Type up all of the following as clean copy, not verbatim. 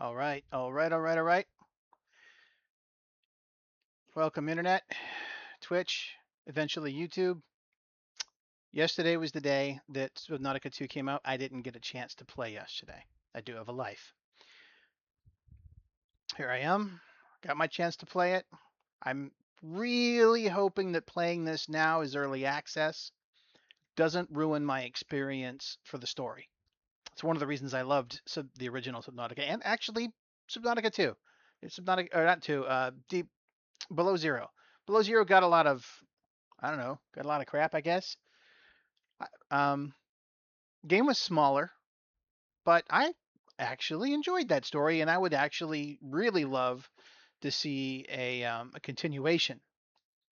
All right, all right, all right, all right. Welcome, Internet, Twitch, eventually YouTube. Yesterday was the day that Subnautica 2 came out. I didn't get a chance to play yesterday. I do have a life. Here I am. Got my chance to play it. I'm really hoping that playing this now as early access doesn't ruin my experience for the story. It's one of the reasons I loved the original Subnautica and actually Subnautica 2. It's Subnautica, or not 2, Deep Below Zero. Below Zero got a lot of, I don't know, got a lot of crap, I guess. Um, Game was smaller, but I actually enjoyed that story, and I would actually really love to see a continuation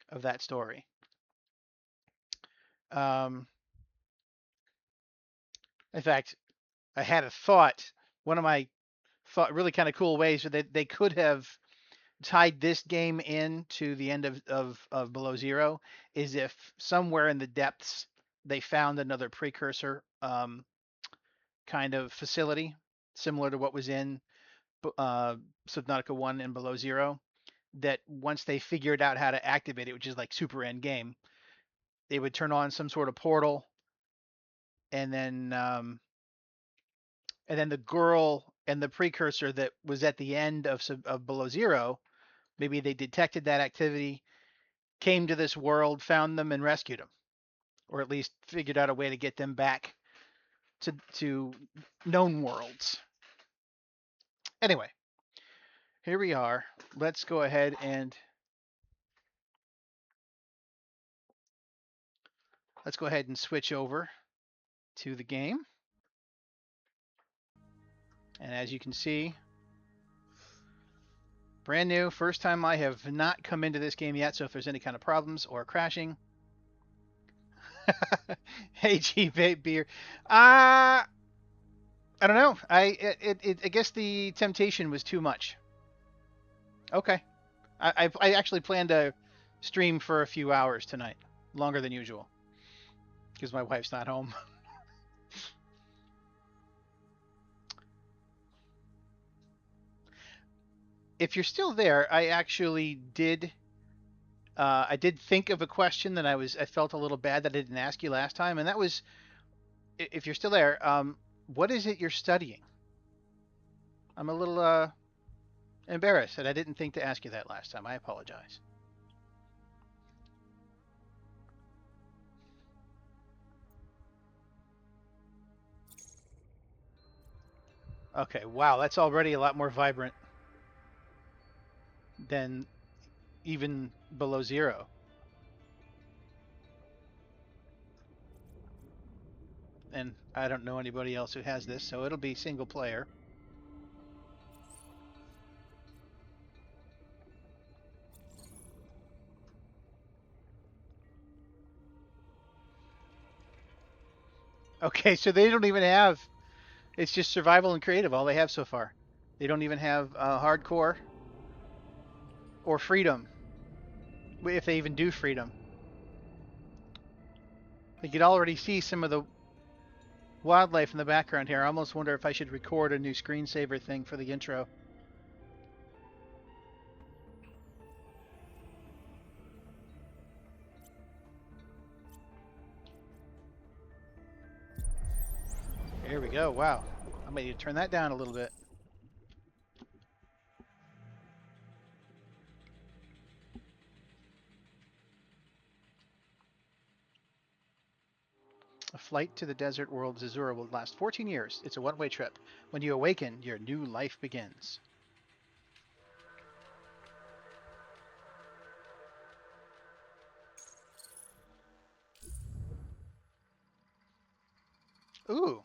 of that story. Um, in fact, I had a thought. One of my thought really kind of cool ways that they could have tied this game in to the end of Below Zero is if somewhere in the depths they found another precursor kind of facility similar to what was in uh, Subnautica 1 and Below Zero, that once they figured out how to activate it, which is like super end game, they would turn on some sort of portal, and then the girl and the precursor that was at the end of Below Zero, maybe they detected that activity, came to this world, found them, and rescued them, or at least figured out a way to get them back to known worlds. Anyway, here we are. Let's go ahead and switch over to the game. And as you can see, brand new, first time I have not come into this game yet, so if there's any kind of problems or crashing. Hey, G Vape Beer. I don't know. I guess the temptation was too much. Okay. I actually plan to stream for a few hours tonight, longer than usual, because my wife's not home. If you're still there, I did think of a question that I felt a little bad that I didn't ask you last time, and that was, if you're still there, what is it you're studying? I'm a little embarrassed that I didn't think to ask you that last time. I apologize. Okay, wow, that's already a lot more vibrant than even Below Zero. And I don't know anybody else who has this, so it'll be single player. Okay, so they don't even have, it's just survival and creative, all they have so far. They don't even have hardcore or freedom, if they even do freedom. You could already see some of the wildlife in the background here. I almost wonder if I should record a new screensaver thing for the intro. Here we go. Wow. I may need to turn that down a little bit. A flight to the desert world Zazura will last 14 years. It's a one-way trip. When you awaken, your new life begins. Ooh.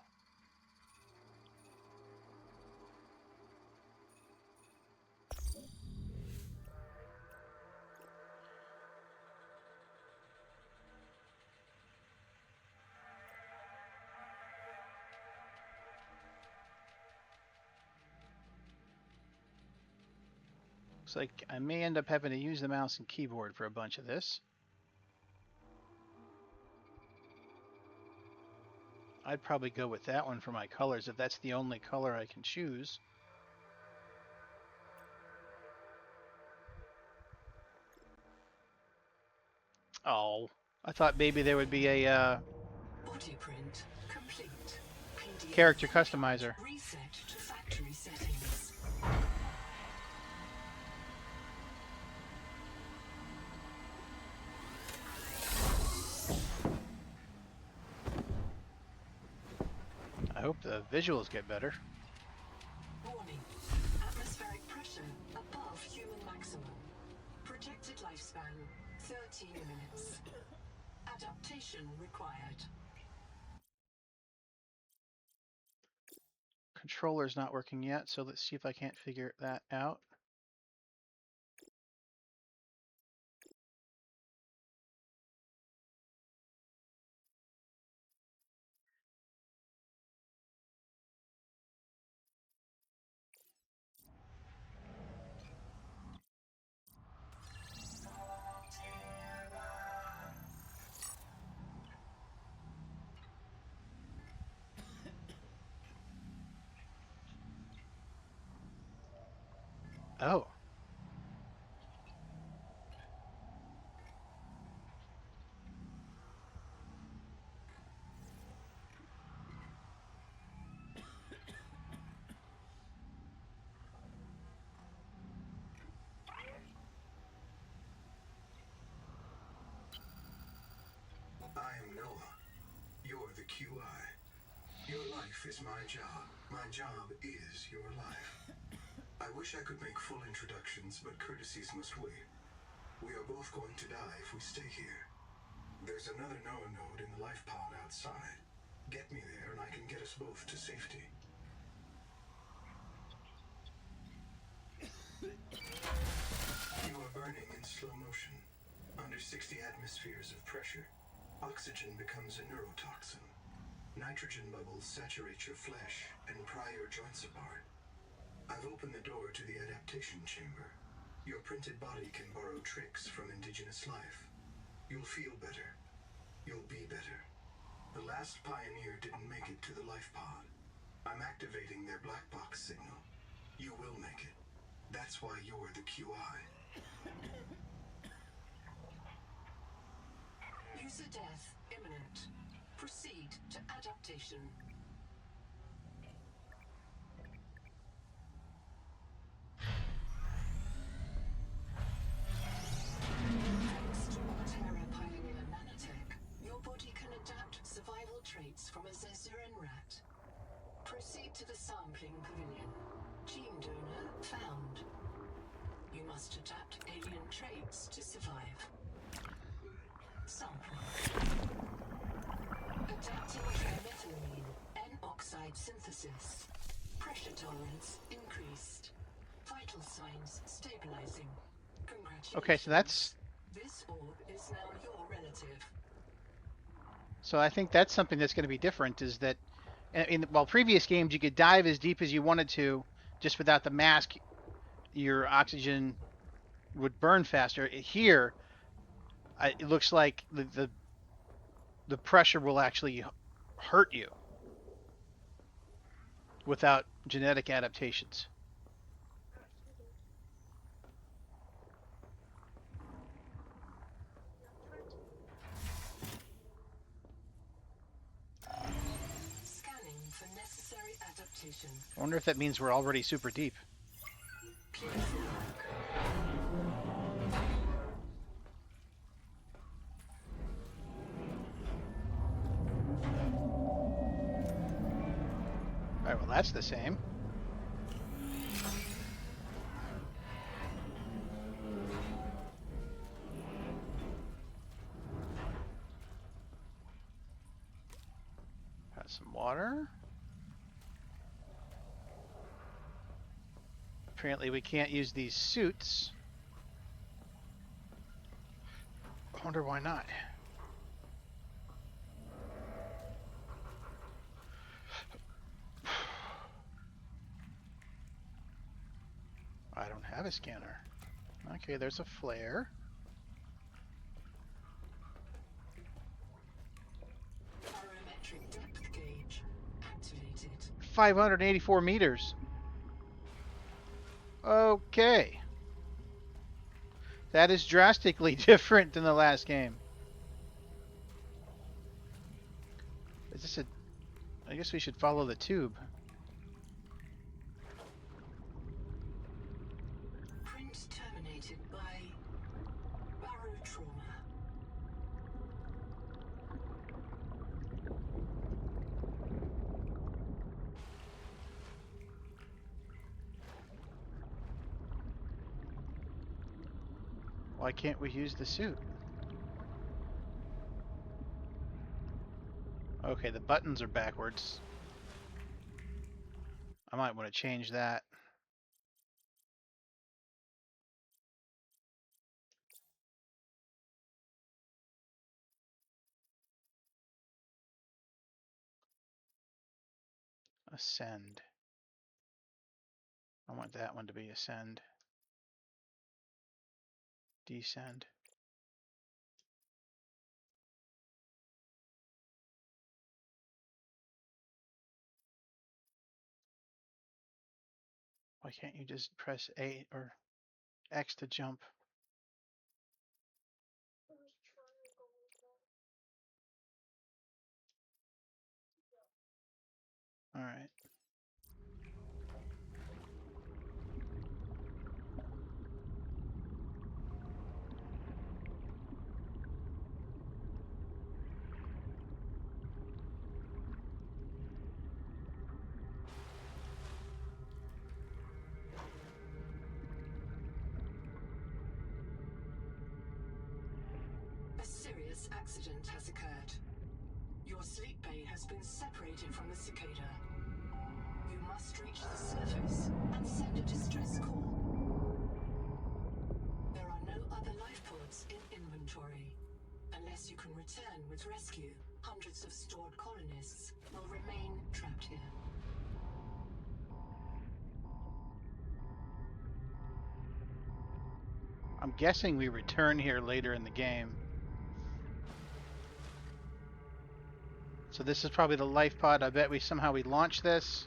Looks like I may end up having to use the mouse and keyboard for a bunch of this. I'd probably go with that one for my colors if that's the only color I can choose. Oh, I thought maybe there would be a Body print complete. PDF character contract customizer. reset to factory settings. I hope the visuals get better. Warning. Atmospheric pressure above human maximum. Projected lifespan 13 minutes. Adaptation required. Controller's not working yet, so let's see if I can't figure that out. Oh, I am Noah. You're the QI. Your life is my job. My job is your life. I wish I could make full introductions, but courtesies must wait. We are both going to die if we stay here. There's another Noah node in the life pod outside. Get me there and I can get us both to safety. You are burning in slow motion. Under 60 atmospheres of pressure, oxygen becomes a neurotoxin. Nitrogen bubbles saturate your flesh and pry your joints apart. I've opened the door to the adaptation chamber. Your printed body can borrow tricks from indigenous life. You'll feel better. You'll be better. The last pioneer didn't make it to the life pod. I'm activating their black box signal. You will make it. That's why you're the QI. User death imminent. Proceed to adaptation. Thanks to Terra Pioneer Nanotech, your body can adapt survival traits from a Zezuran rat. Proceed to the sampling pavilion. Gene donor found. You must adapt alien traits to survive. Sample. Adapting trimethylamine, N-oxide synthesis. Pressure tolerance increased. Vital signs stabilizing. Congratulations. okay, so that's This orb is now your relative. so I think that's something that's going to be different. Is that while previous games you could dive as deep as you wanted to, just without the mask, your oxygen would burn faster. Here, it looks like the pressure will actually hurt you without genetic adaptations. Scanning for necessary adaptation. I wonder if that means we're already super deep. Clear for work. All right, well that's the same. Got some water. Apparently we can't use these suits. I wonder why not. I don't have a scanner. Okay, there's a flare. Barometric depth gauge activated. 584 meters. Okay. That is drastically different than the last game. Is this a... I guess we should follow the tube. Print terminated by barotrauma. Why can't we use the suit? Okay, the buttons are backwards. I might want to change that. Ascend. I want that one to be ascend. Descend. Why can't you just press A or X to jump? All right. A serious accident has occurred. Your sleep bay has been separated from the cicada. You must reach the surface and send a distress call. There are no other life pods in inventory. Unless you can return with rescue, hundreds of stored colonists will remain trapped here. I'm guessing we return here later in the game. So this is probably the life pod. I bet we somehow we launch this.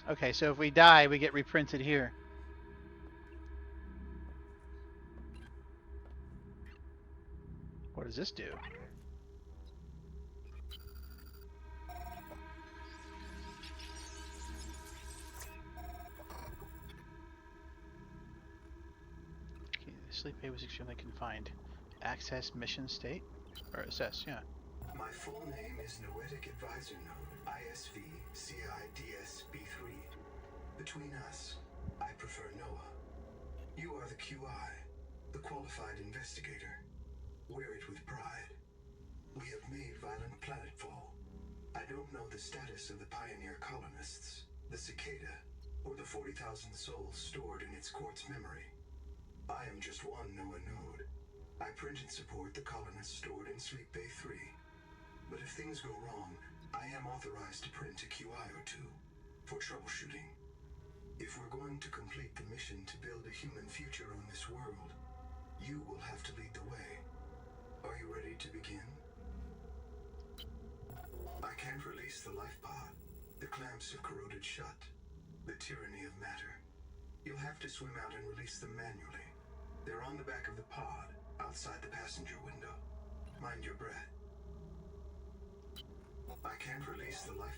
Okay, so if we die, we get reprinted here. What does this do? Okay, the sleep bay was extremely confined. Access mission state? Or assess, yeah. My full name is Noetic Advisor Node, ISV CIDS-B3. Between us, I prefer Noah. You are the QI, the qualified investigator. Wear it with pride. We have made violent planetfall. I don't know the status of the pioneer colonists, the cicada, or the 40,000 souls stored in its quartz memory. I am just one Noah node. I print and support the colonists stored in Sleep Bay 3. But if things go wrong, I am authorized to print a QI or two for troubleshooting. If we're going to complete the mission to build a human future on this world, you will have to lead the way. Are you ready to begin? I can't release the life pod. The clamps have corroded shut. The tyranny of matter. You'll have to swim out and release them manually. They're on the back of the pod, outside the passenger window. Mind your breath. I can't release the life...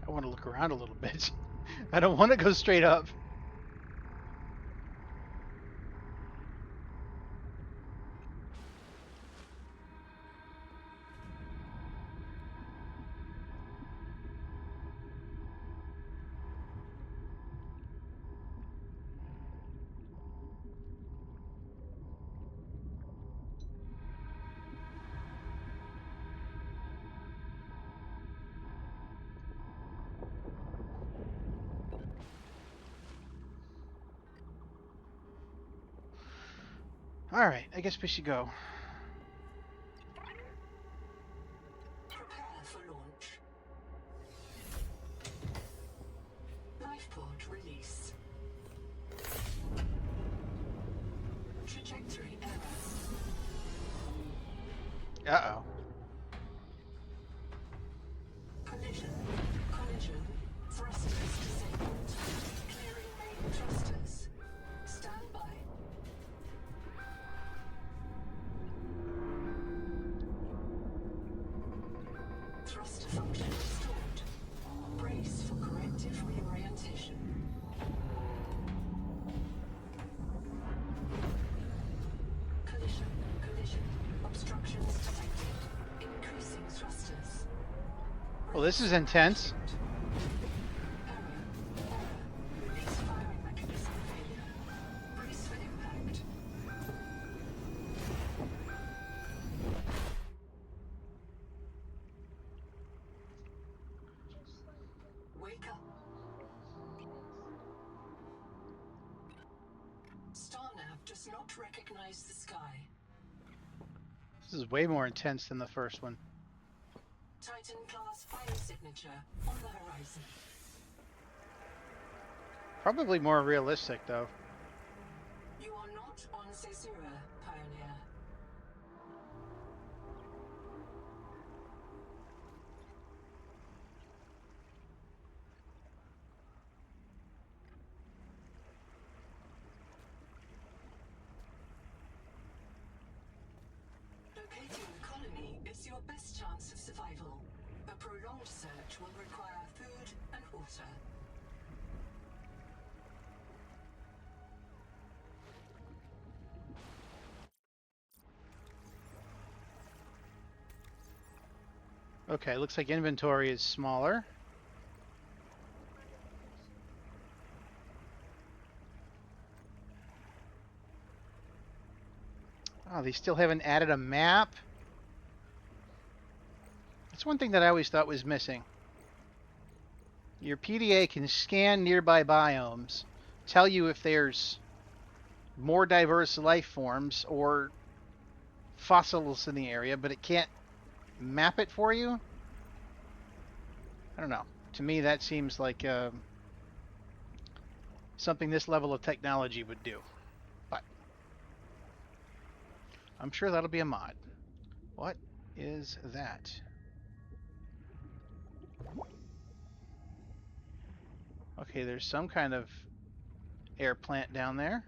I want to look around a little bit. I don't want to go straight up. Alright, I guess we should go. Prepare for launch. Life pod release. Trajectory error. Uh-oh. Collision. Collision. Thrusters disabled. Clearing main thrusters. Stand by. Thruster function restored. Brace for corrective reorientation. Collision. Collision. Obstructions detected. Increasing thrusters. Well, this is intense. Error. Error. Release firing mechanism failure. Brace for impact. Wake up. Starnav does not recognize the sky. This is way more intense than the first one. Titan-class biosignature on the horizon. Probably more realistic, though. You are not on Caesura, Pioneer. Locating the colony is your best chance of survival. A prolonged search will require food and water. Okay, looks like inventory is smaller. Oh, they still haven't added a map? That's one thing that I always thought was missing. Your PDA can scan nearby biomes, tell you if there's more diverse life forms or fossils in the area, but it can't map it for you? I don't know. To me, that seems like something this level of technology would do. But I'm sure that'll be a mod. What is that? Okay, there's some kind of air plant down there.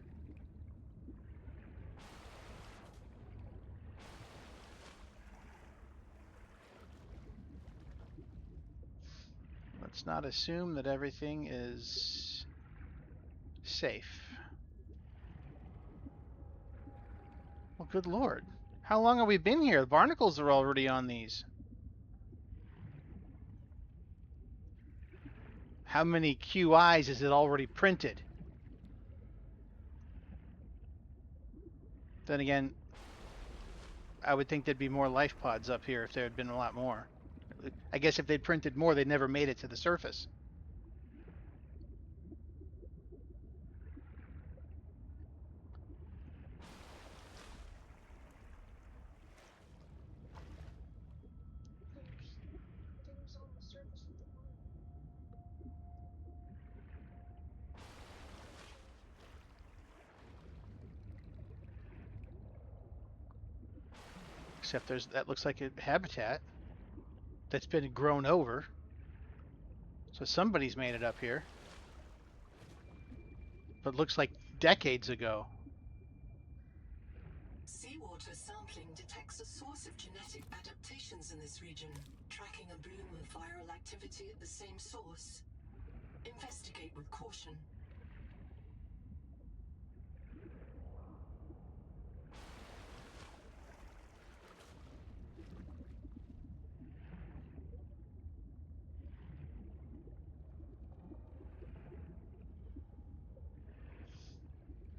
Let's not assume that everything is safe. Well, good lord. How long have we been here? The barnacles are already on these. How many QIs is it already printed? Then again, I would think there'd be more life pods up here if there had been a lot more. I guess if they'd printed more, they'd never made it to the surface. Except that looks like a habitat that's been grown over. So somebody's made it up here. But looks like decades ago. Seawater sampling detects a source of genetic adaptations in this region, tracking a bloom of viral activity at the same source. Investigate with caution.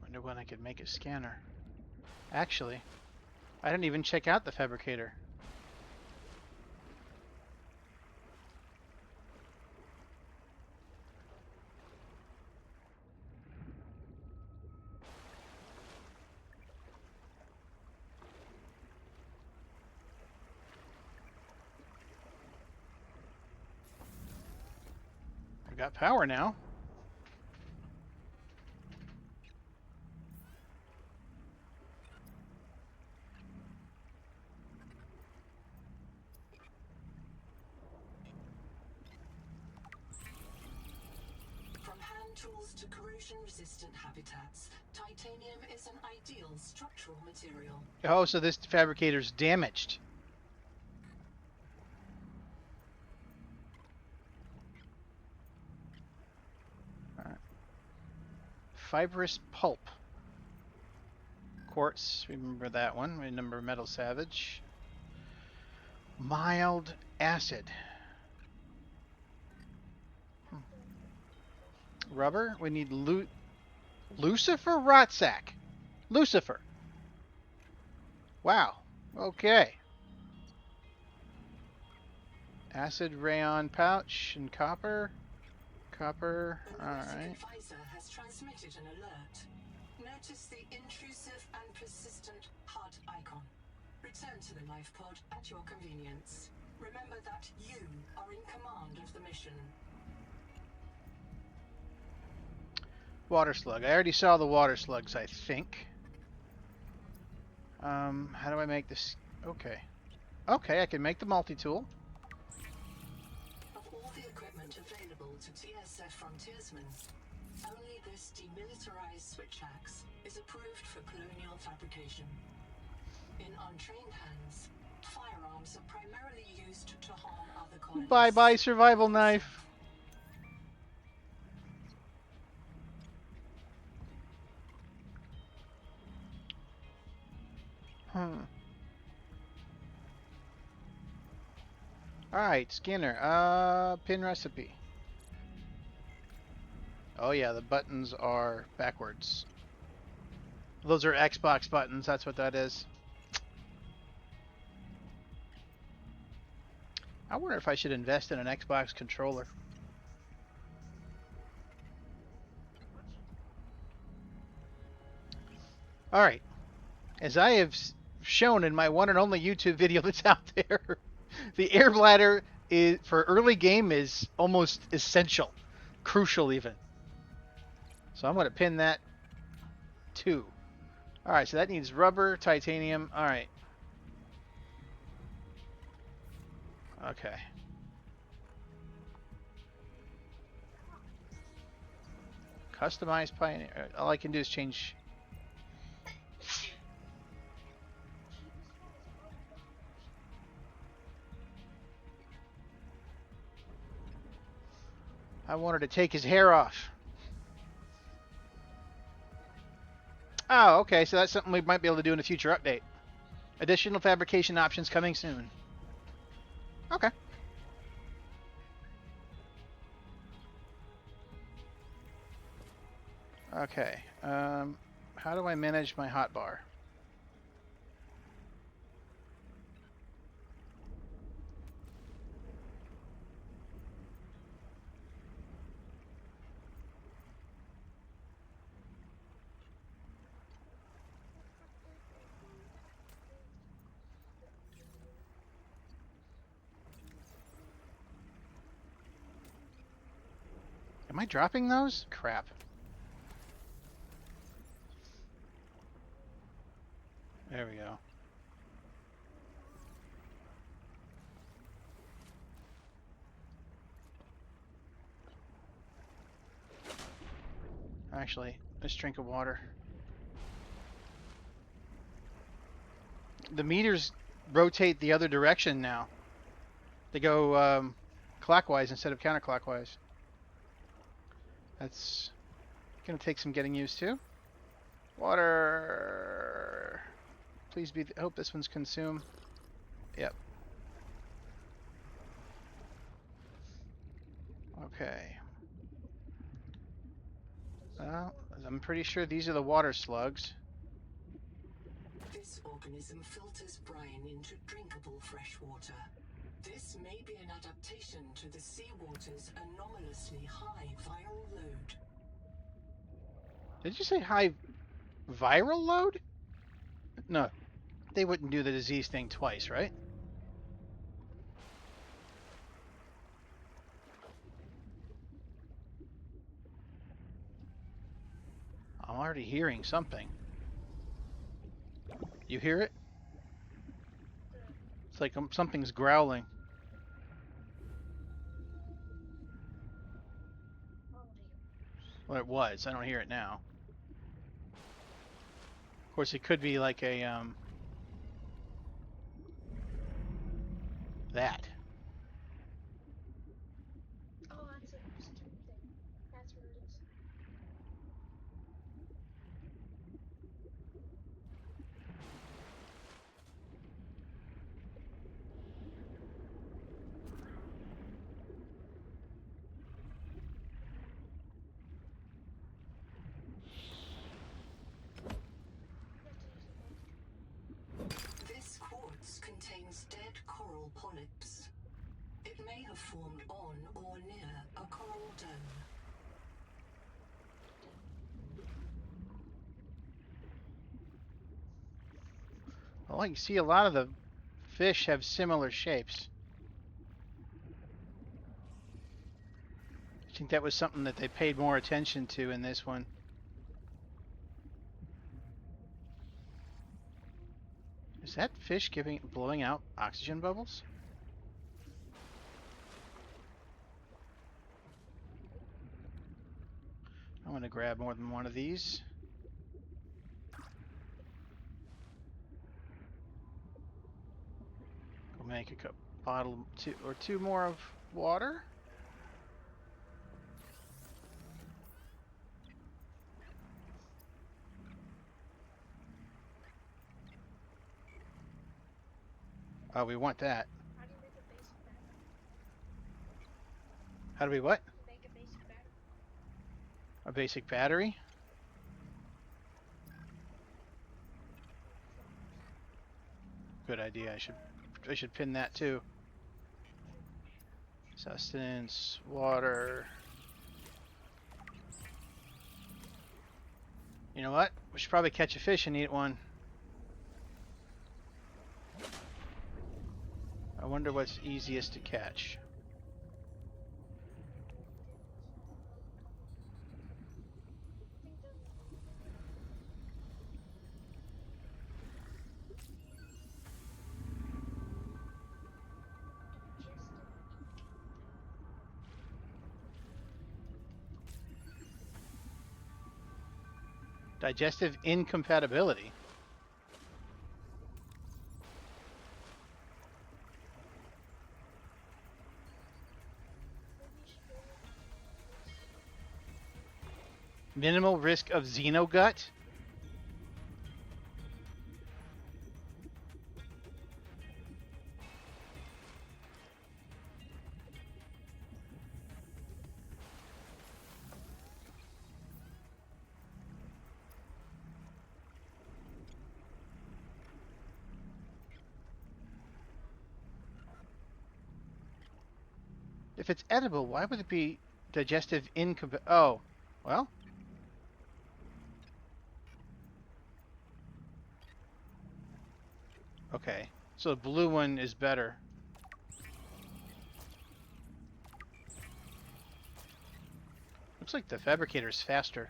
Wonder when I could make a scanner. Actually, I didn't even check out the fabricator. I got power now. From hand tools to corrosion-resistant habitats, titanium is an ideal structural material. Oh, so this fabricator's damaged. Alright. Fibrous pulp. Quartz, remember that one. Remember metal savage. Mild acid. Rubber. We need Lucifer Rotsack. Lucifer. Wow. Okay. Acid rayon pouch and copper. Copper. Alright. Advisor has transmitted an alert. Notice the intrusive and persistent HUD icon. Return to the life pod at your convenience. Remember that you are in command of the mission. Water slug. I already saw the water slugs, I think. How do I make this? Okay. Okay, I can make the multi-tool. Of all the equipment available to TSF frontiersmen, only this demilitarized switch axe is approved for colonial fabrication. In untrained hands, firearms are primarily used to harm other colonists. Bye-bye, survival knife. Alright, scanner. Pin recipe. Oh yeah, the buttons are backwards. Those are Xbox buttons, that's what that is. I wonder if I should invest in an Xbox controller. Alright. As I have shown in my one and only YouTube video that's out there, the air bladder is, for early game, is almost essential. Crucial even. So I'm going to pin that too. Alright, so that needs rubber, titanium. Alright. Okay. Customize Pioneer. All I can do is change. I wanted to take his hair off. Oh, okay, so that's something we might be able to do in a future update. Additional fabrication options coming soon. Okay. Okay. How do I manage my hotbar? Am I dropping those? Crap. There we go. Actually, let's drink of water. The meters rotate the other direction now. They go clockwise instead of counterclockwise. That's gonna take some getting used to. Water. Please be. I hope this one's consumed. Yep. Okay. Well, I'm pretty sure these are the water slugs. This organism filters brine into drinkable fresh water. This may be an adaptation to the seawater's anomalously high viral load. Did you say high viral load? No, they wouldn't do the disease thing twice, right? already hearing something. You hear it? It's like something's growling. Well, it was. I don't hear it now. Of course, it could be like a that. Oh, that's a stupid thing. That's what it is. You have to use the boat. This quartz contains dead coral polyps. It may have formed on or near a coral dome. Well, I can see a lot of the fish have similar shapes. I think that was something that they paid more attention to in this one. Is that fish blowing out oxygen bubbles? I'm going to grab more than one of these. Go make a bottle two more of water. Oh, we want that. How do you make a basic battery? How do we what? Make a basic battery. A basic battery? Good idea. I should pin that too. Sustenance, water. You know what? We should probably catch a fish and eat one. I wonder what's easiest to catch. Digestive incompatibility. Minimal risk of xenogut. If it's edible, why would it be digestive incompatible? Oh, well. Okay, so the blue one is better. Looks like the fabricator's faster.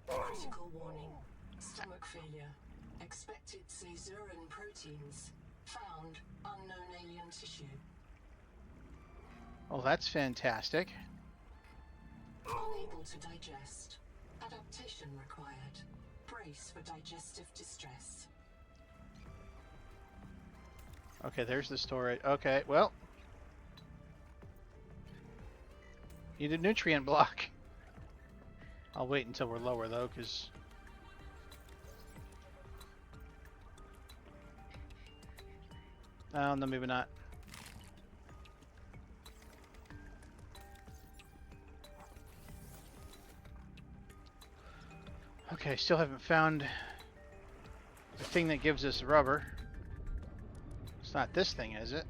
Critical warning. Stomach failure. Expected caesurin proteins. Found unknown alien tissue. Oh, that's fantastic. Unable to digest. Adaptation required. Brace for digestive distress. Okay, there's the storage. Okay, well. Need a nutrient block. I'll wait until we're lower, though, because... Oh, no, maybe not. Okay, still haven't found the thing that gives us rubber. It's not this thing, is it?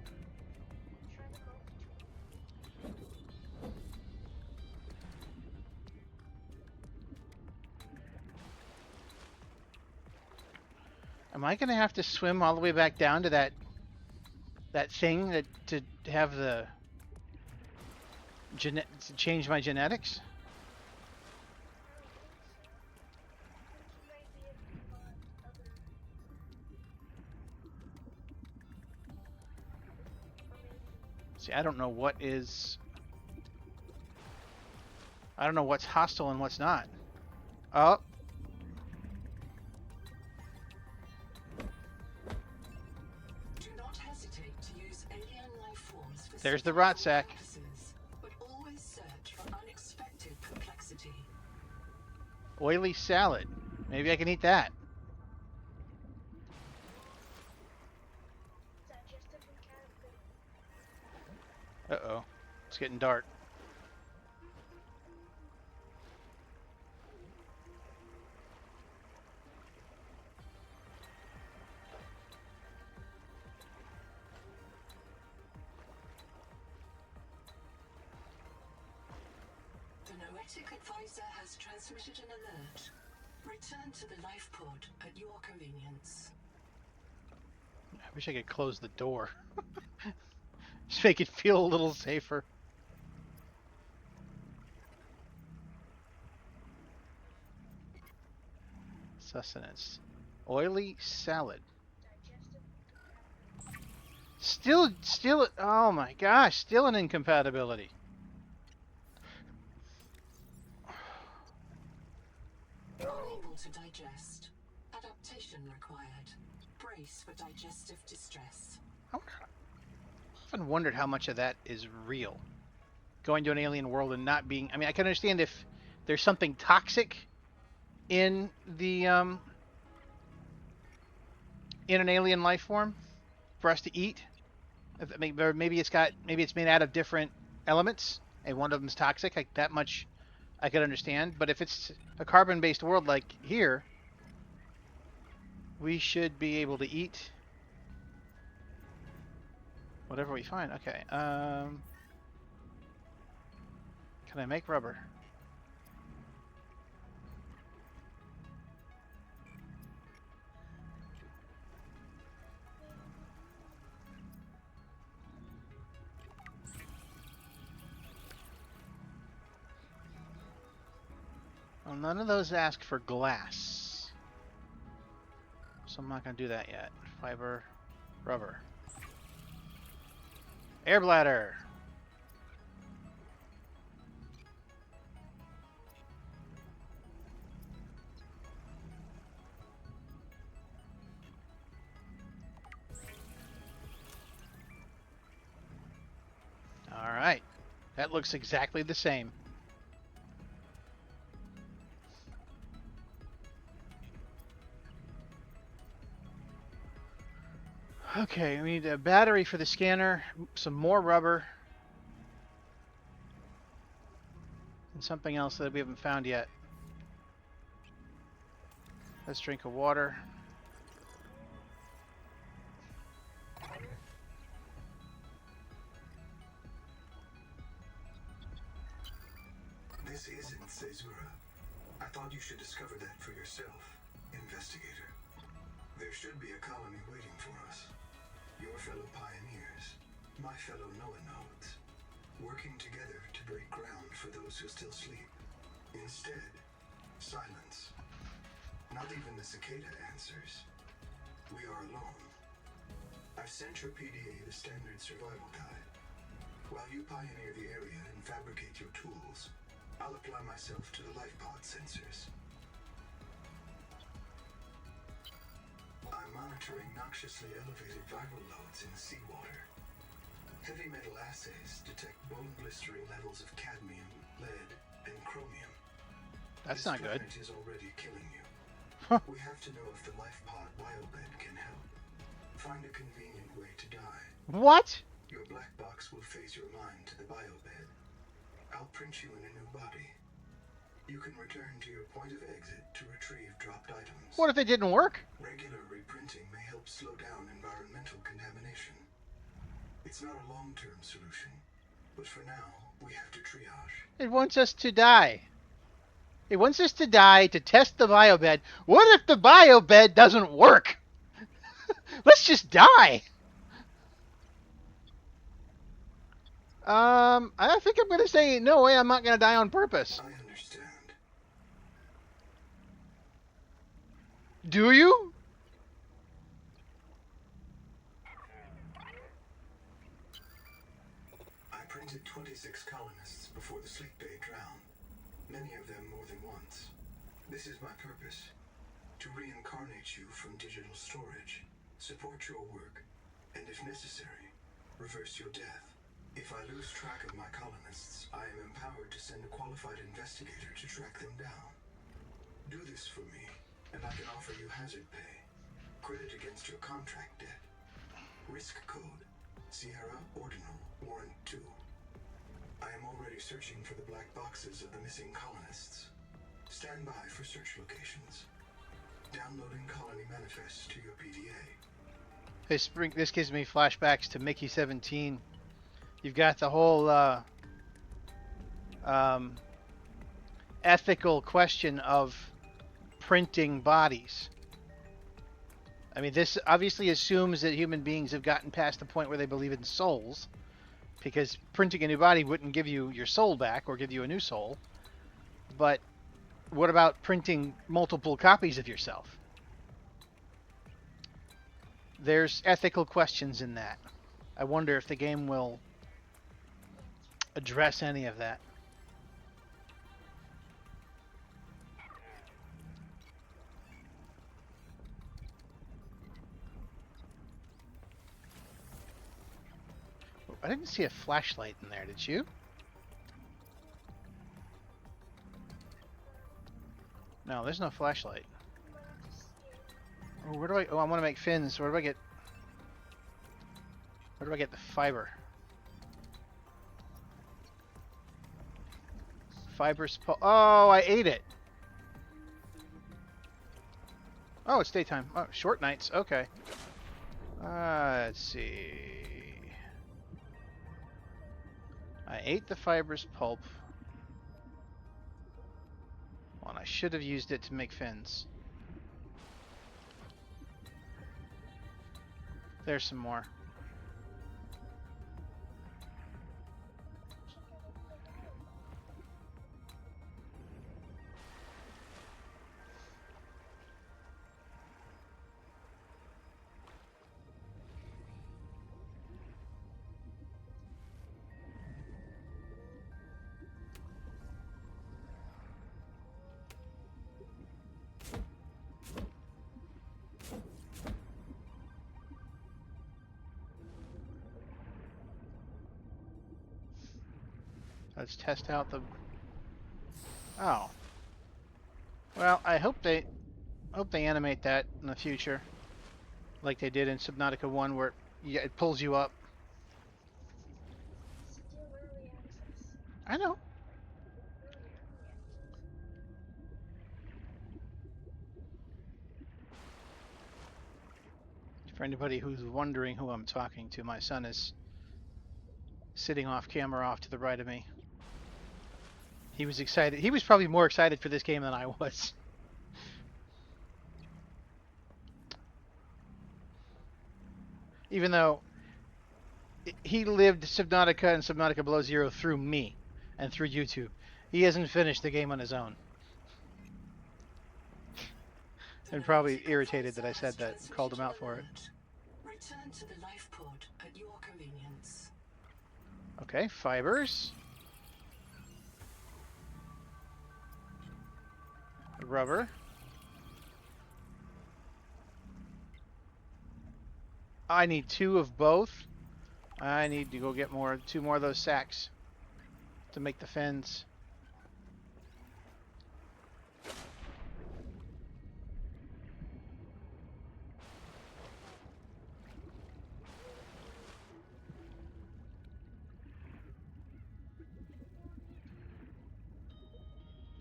Am I gonna have to swim all the way back down to that thing that to have the to change my genetics? See, I don't know what is. I don't know what's hostile and what's not. Oh, Do not hesitate to use alien life forms for there's the survival rot sack. purposes, but always search for unexpected complexity. Oily salad. Maybe I can eat that. Digestive incompatibility. Uh-oh. It's getting dark. The Noetic Advisor has transmitted an alert. Return to the life pod at your convenience. I wish I could close the door. Just make it feel a little safer. Sustenance. Oily salad. Digestive incompatibility. Still, oh my gosh, still an incompatibility. Unable to digest. Adaptation required. Brace for digestive distress. I often wondered how much of that is real. Going to an alien world and not being. I mean, I can understand if there's something toxic in the in an alien life form for us to eat. Or maybe it's made out of different elements and one of them's toxic. Like that much I could understand. But if it's a carbon-based world like here, we should be able to eat whatever we find. Okay. Can I make rubber? Well, none of those ask for glass. So I'm not going to do that yet. Fiber, rubber. Air bladder. All right. That looks exactly the same. Okay, we need a battery for the scanner, some more rubber, and something else that we haven't found yet. Let's drink of water. This isn't Caesura. I thought you should discover that for yourself, investigator. There should be a colony waiting for us. Your fellow pioneers, my fellow Noanodes, working together to break ground for those who still sleep. Instead, silence. Not even the cicada answers. We are alone. I've sent your PDA the standard survival guide. While you pioneer the area and fabricate your tools, I'll apply myself to the life pod sensors. I'm monitoring noxiously elevated viral loads in seawater. Heavy metal assays detect bone-blistering levels of cadmium, lead, and chromium. That's This not good. planet is already killing you. Huh. We have to know if the life pod biobed can help. Find a convenient way to die. What? Your black box will phase your mind to the biobed. I'll print you in a new body. You can return to your point of exit to retrieve dropped items. What if it didn't work? Regular reprinting may help slow down environmental contamination. It's not a long-term solution, but for now, we have to triage. It wants us to die. It wants us to die to test the biobed. What if the biobed doesn't work? Let's just die. I think I'm going to say, no way, I'm not going to die on purpose. I understand. Do you? planted 26 colonists before the sleep bay drowned, many of them more than once. This is my purpose, to reincarnate you from digital storage, support your work, and if necessary, reverse your death. If I lose track of my colonists, I am empowered to send a qualified investigator to track them down. Do this for me, and I can offer you hazard pay, credit against your contract debt. Risk code, Sierra Ordinal Warrant 2. I am already searching for the black boxes of the missing colonists. Stand by for search locations. Downloading colony manifest to your PDA. This gives me flashbacks to Mickey 17. You've got the whole ethical question of printing bodies. I mean, this obviously assumes that human beings have gotten past the point where they believe in souls, because printing a new body wouldn't give you your soul back or give you a new soul. But what about printing multiple copies of yourself? There's ethical questions in that. I wonder if the game will address any of that. I didn't see a flashlight in there, did you? No, there's no flashlight. Oh, where do I... Oh, I want to make fins. Where do I get... Where do I get the fiber? Fibers... Oh, I ate it! Oh, it's daytime. Oh, short nights. Okay. Let's see... I ate the fibrous pulp. Well, and I should have used it to make fins. There's some more. Let's test out the... Oh. Well, I hope they animate that in the future, like they did in Subnautica 1, where it pulls you up. Still early access. I know. For anybody who's wondering who I'm talking to, my son is sitting off camera off to the right of me. He was excited. He was probably more excited for this game than I was. Even though he lived Subnautica and Subnautica Below Zero through me and through YouTube. He hasn't finished the game on his own. And probably irritated that I said that, called him out for it. Return to the life pod at your convenience. Okay, fibers. Rubber. I need 2 of both. I need to go get 2 more of those sacks to make the fins.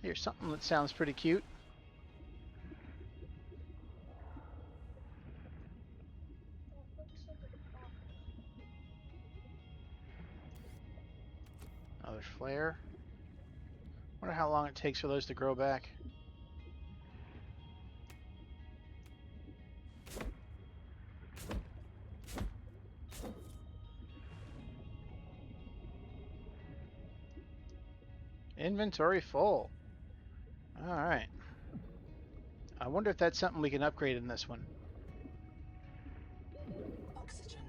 Here's something that sounds pretty cute. Another flare. Wonder how long it takes for those to grow back. Inventory full. Alright. I wonder if that's something we can upgrade in this one. Oxygen.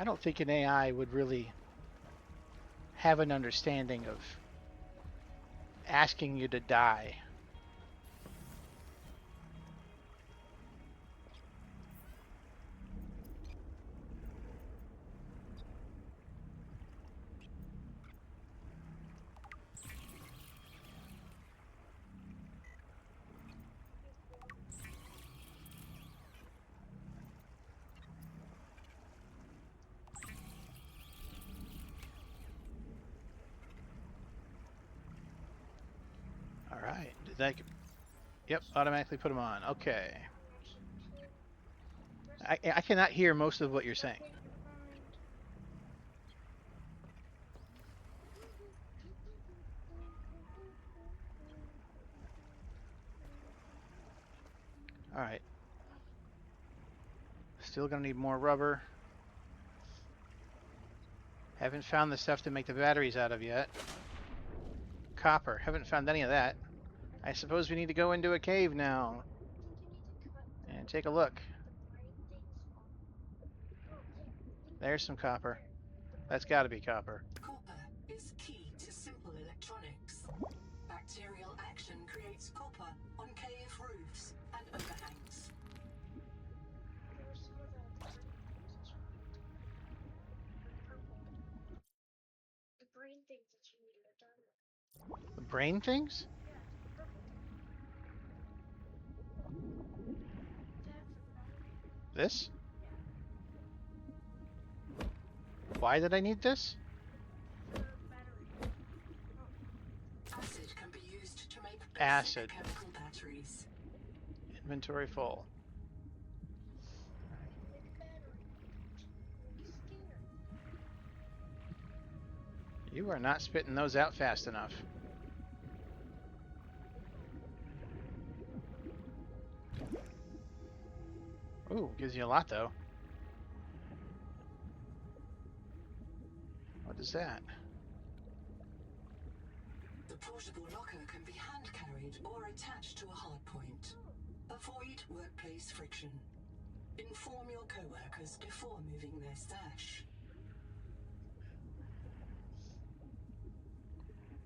I don't think an AI would really have an understanding of asking you to die. All right. Did that? Yep. Automatically put them on. Okay. Reaction to press I cannot hear most of what you're saying. update your mind. All right. Still gonna need more rubber. Haven't found the stuff to make the batteries out of yet. Copper. Haven't found any of that. I suppose we need to go into a cave now Think you need to cut and take a look. the brain things off. Oh, yeah. Think There's some copper. That's got to be copper. Copper is key to simple electronics. Bacterial action creates copper on cave roofs and overhangs. there were some of the brain things that you needed. The purple. The brain things that you needed are done. The brain things? Yeah, the purple. That for the battery. This? Yeah. Why did I need this? For battery. Oh, Acid can be used to make basic Acid. chemical batteries. Inventory full. I can make a battery. Don't be scared. You are not spitting those out fast enough. Ooh, gives you a lot though. What is that? The portable locker can be hand carried or attached to a hard point. Avoid workplace friction. Inform your co-workers before moving their stash.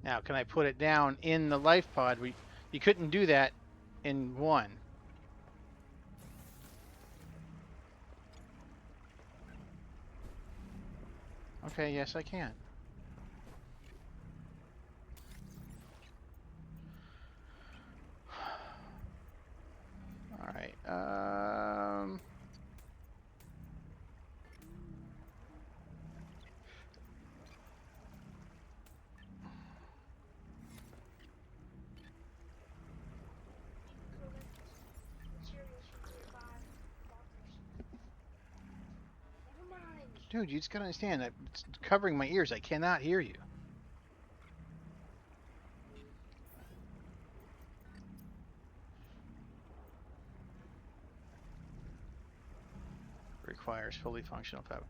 Now, can I put it down in the life pod? You couldn't do that in one. Okay, yes I can. All right. You can collect materials from nearby lockers. Never mind. Dude, you just gotta understand that it's covering my ears. I cannot hear you. Requires fully functional power.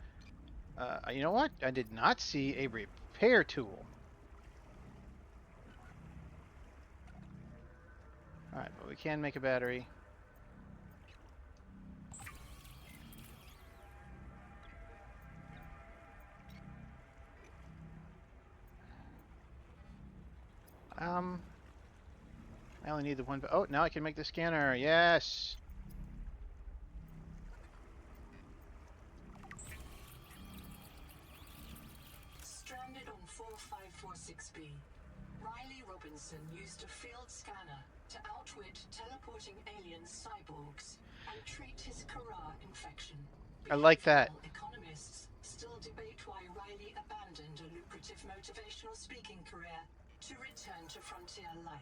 You know what? I did not see a repair tool. Alright, but we can make a battery. I only need the one. Oh, now I can make the scanner. Yes. Stranded on 4546B, Riley Robinson used a field scanner to outwit teleporting alien cyborgs and treat his Kara infection. I like that. Behavioral economists still debate why Riley abandoned a lucrative motivational speaking career to return to frontier life.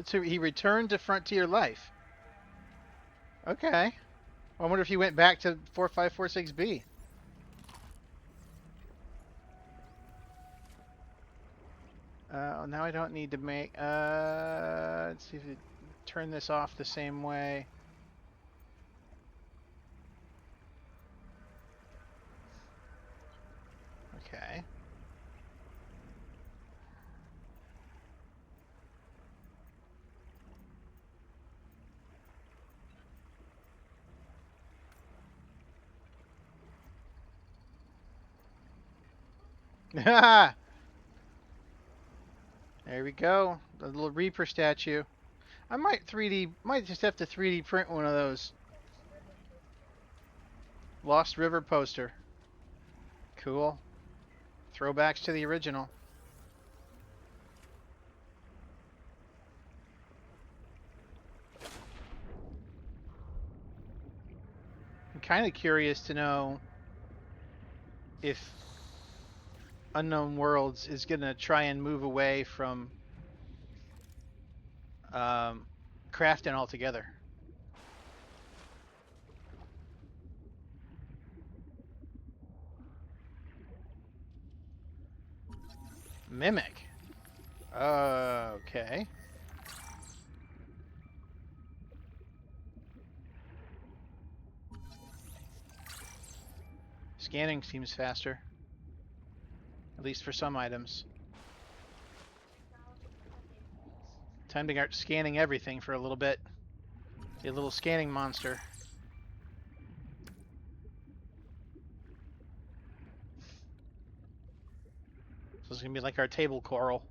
So he returned to frontier life. Okay. I wonder if he went back to 4546B. Now I don't need to make. Let's see if it turn this off the same way. Okay. There we go. The little Reaper statue. I might just have to 3D print one of those. Lost River poster. Cool. Throwbacks to the original. I'm kind of curious to know if Unknown Worlds is going to try and move away from crafting altogether. Mimic. Okay. Scanning seems faster, at least for some items. Time to start scanning everything for a little bit. Be a little scanning monster. So it's going to be like our table coral.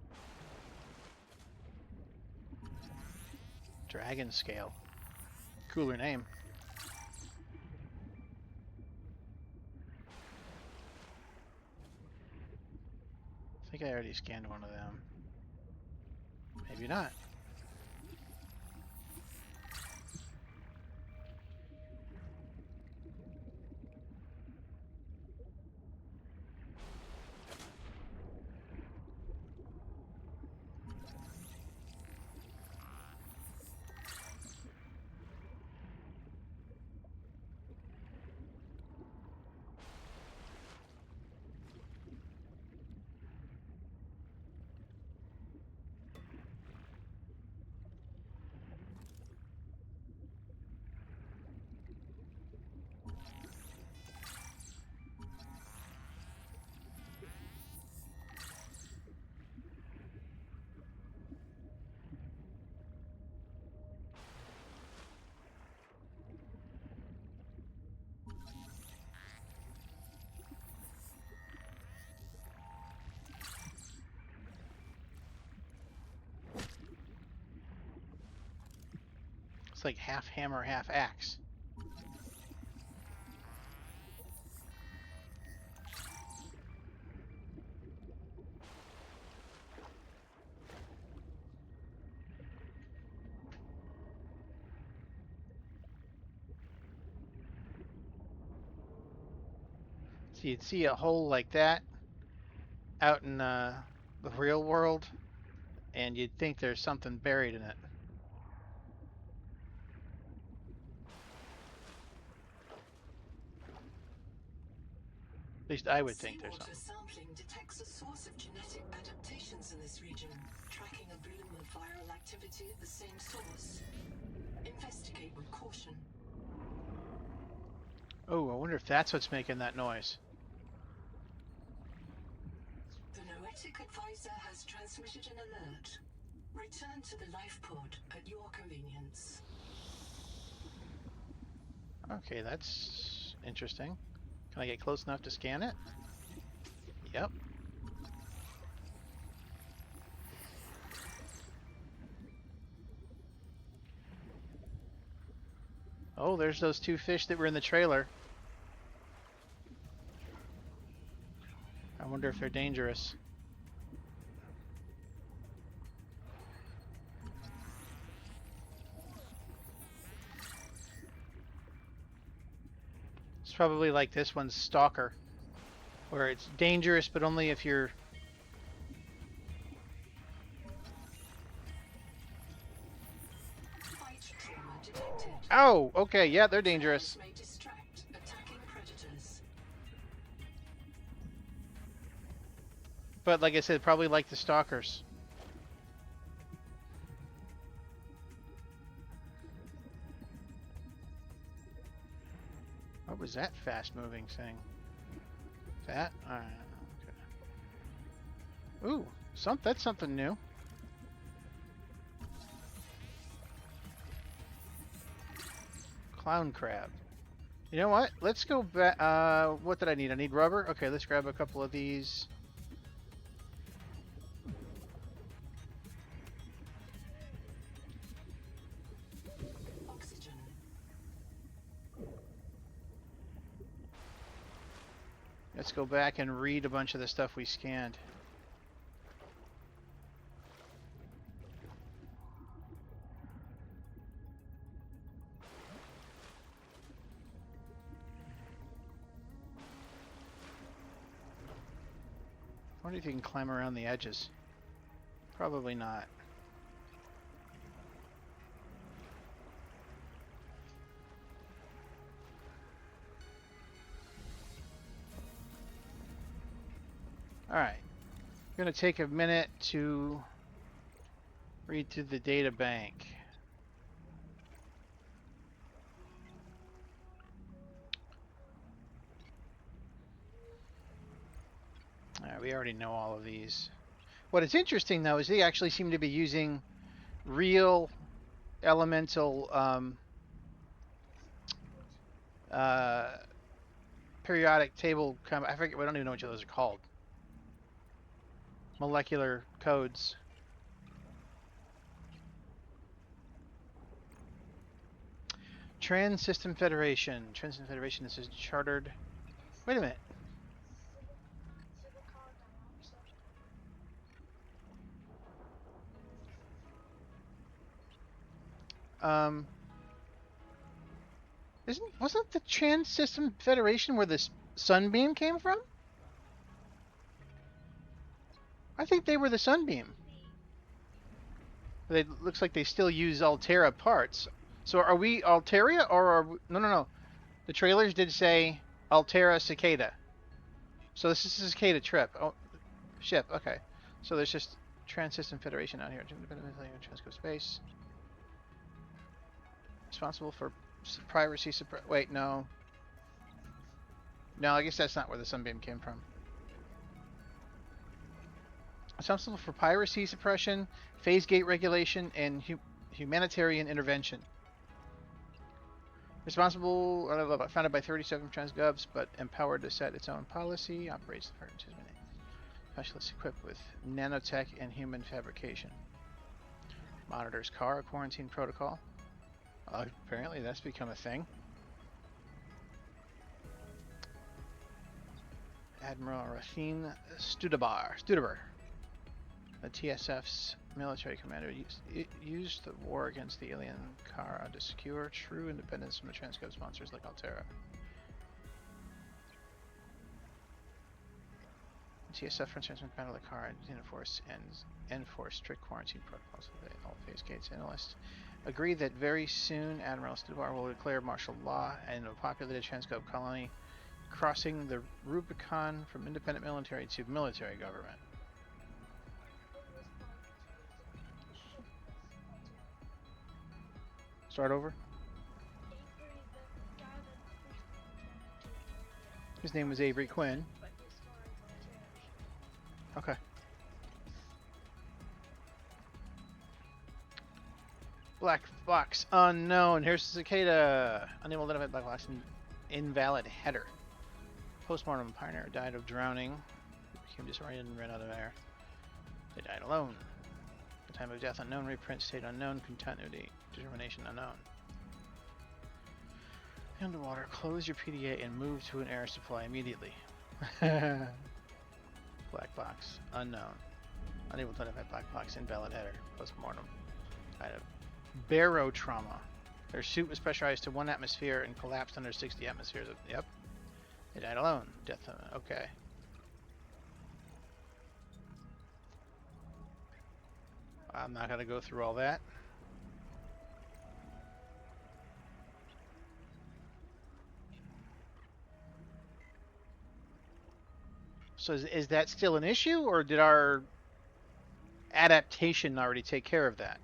Dragon scale. Cooler name. I think I already scanned one of them. Maybe not. It's like half hammer, half axe. So you'd see a hole like that out in the real world, and you'd think there's something buried in it. At least I would think there's something. Seawater sampling detects a source of genetic adaptations in this region, tracking a bloom of viral activity at the same source. Investigate with caution. Oh, I wonder if that's what's making that noise. The Noetic Advisor has transmitted an alert. Return to the life pod at your convenience. Okay, that's interesting. Can I get close enough to scan it? Yep. Oh, there's those two fish that were in the trailer. I wonder if they're dangerous. It's probably like this one's Stalker, where it's dangerous, but only if you're... Fight trauma detected. Oh, okay, yeah, they're dangerous. May distract attacking predators. But like I said, probably like the Stalkers. What was that fast-moving thing? That? Alright, okay. Ooh, that's something new. Clown crab. You know what? Let's go back. What did I need? I need rubber? Okay, let's grab a couple of these. let's go back and read a bunch of the stuff we scanned. I wonder if you can climb around the edges. Probably not. Alright. I'm going to take a minute to read through the data bank. Alright, we already know all of these. What is interesting, though, is they actually seem to be using real elemental uh, periodic table. I forget. We don't even know what those are called. Molecular codes. Trans-System Federation. Trans-System Federation. This is chartered. Wait a minute. Silicon dioxide. Wasn't the Trans-System Federation where the Sunbeam came from? I think they were the Sunbeam. It looks like they still use Altera parts. So are we Alteria or are we... No. The trailers did say Altera Cicada. So this is a Cicada trip. Oh, ship. Okay. So there's just Trans-System Federation out here. Transco space. Responsible for piracy. Wait, no. No, I guess that's not where the Sunbeam came from. Responsible for piracy suppression, phase gate regulation, and humanitarian intervention. Responsible, founded by 37 transgubs, but empowered to set its own policy. Operates the specialists equipped with nanotech and human fabrication. Monitors car quarantine protocol. Apparently that's become a thing. Admiral Rafin Studebar. The TSF's military commander used the war against the alien Kara to secure true independence from the transcode sponsors like Altera. The TSF for transmit battle of Kara enforce strict quarantine protocols. All phase gates analysts agree that very soon Admiral Studebar will declare martial law in a populated transcode colony, crossing the Rubicon from independent military to military government. Start over. His name was Avery Quinn. Okay. Black box unknown. Here's Cicada. Unable to identify black box and invalid header. Postmortem. Pioneer died of drowning. Became disoriented and ran out of air. They died alone. The time of death unknown. Reprint state unknown. Continuity determination unknown. Underwater. Close your PDA and move to an air supply immediately. Black box unknown. Unable to identify black box. Invalid header. Postmortem. Died of barotrauma. Their suit was pressurized to 1 atmosphere and collapsed under 60 atmospheres. Yep. They died alone. Death. Okay. I'm not going to go through all that. So is that still an issue, or did our adaptation already take care of that?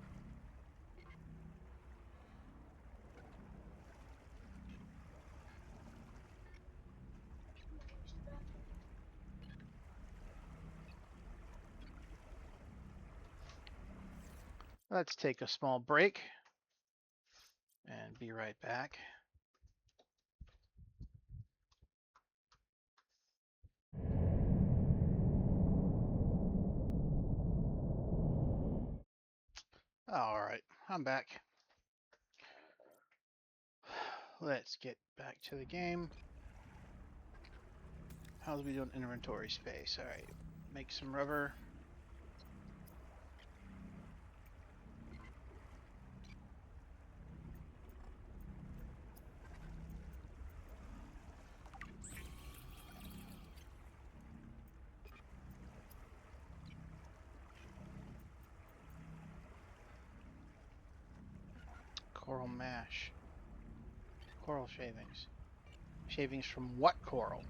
Let's take a small break and be right back. All right, I'm back. Let's get back to the game. How's we doing inventory space? All right, make some rubber. Coral mash. Coral shavings. Shavings from what coral?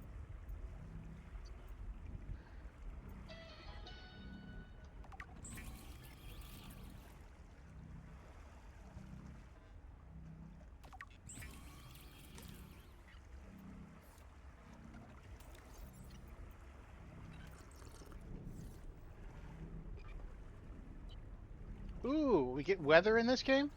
Ooh, we get weather in this game?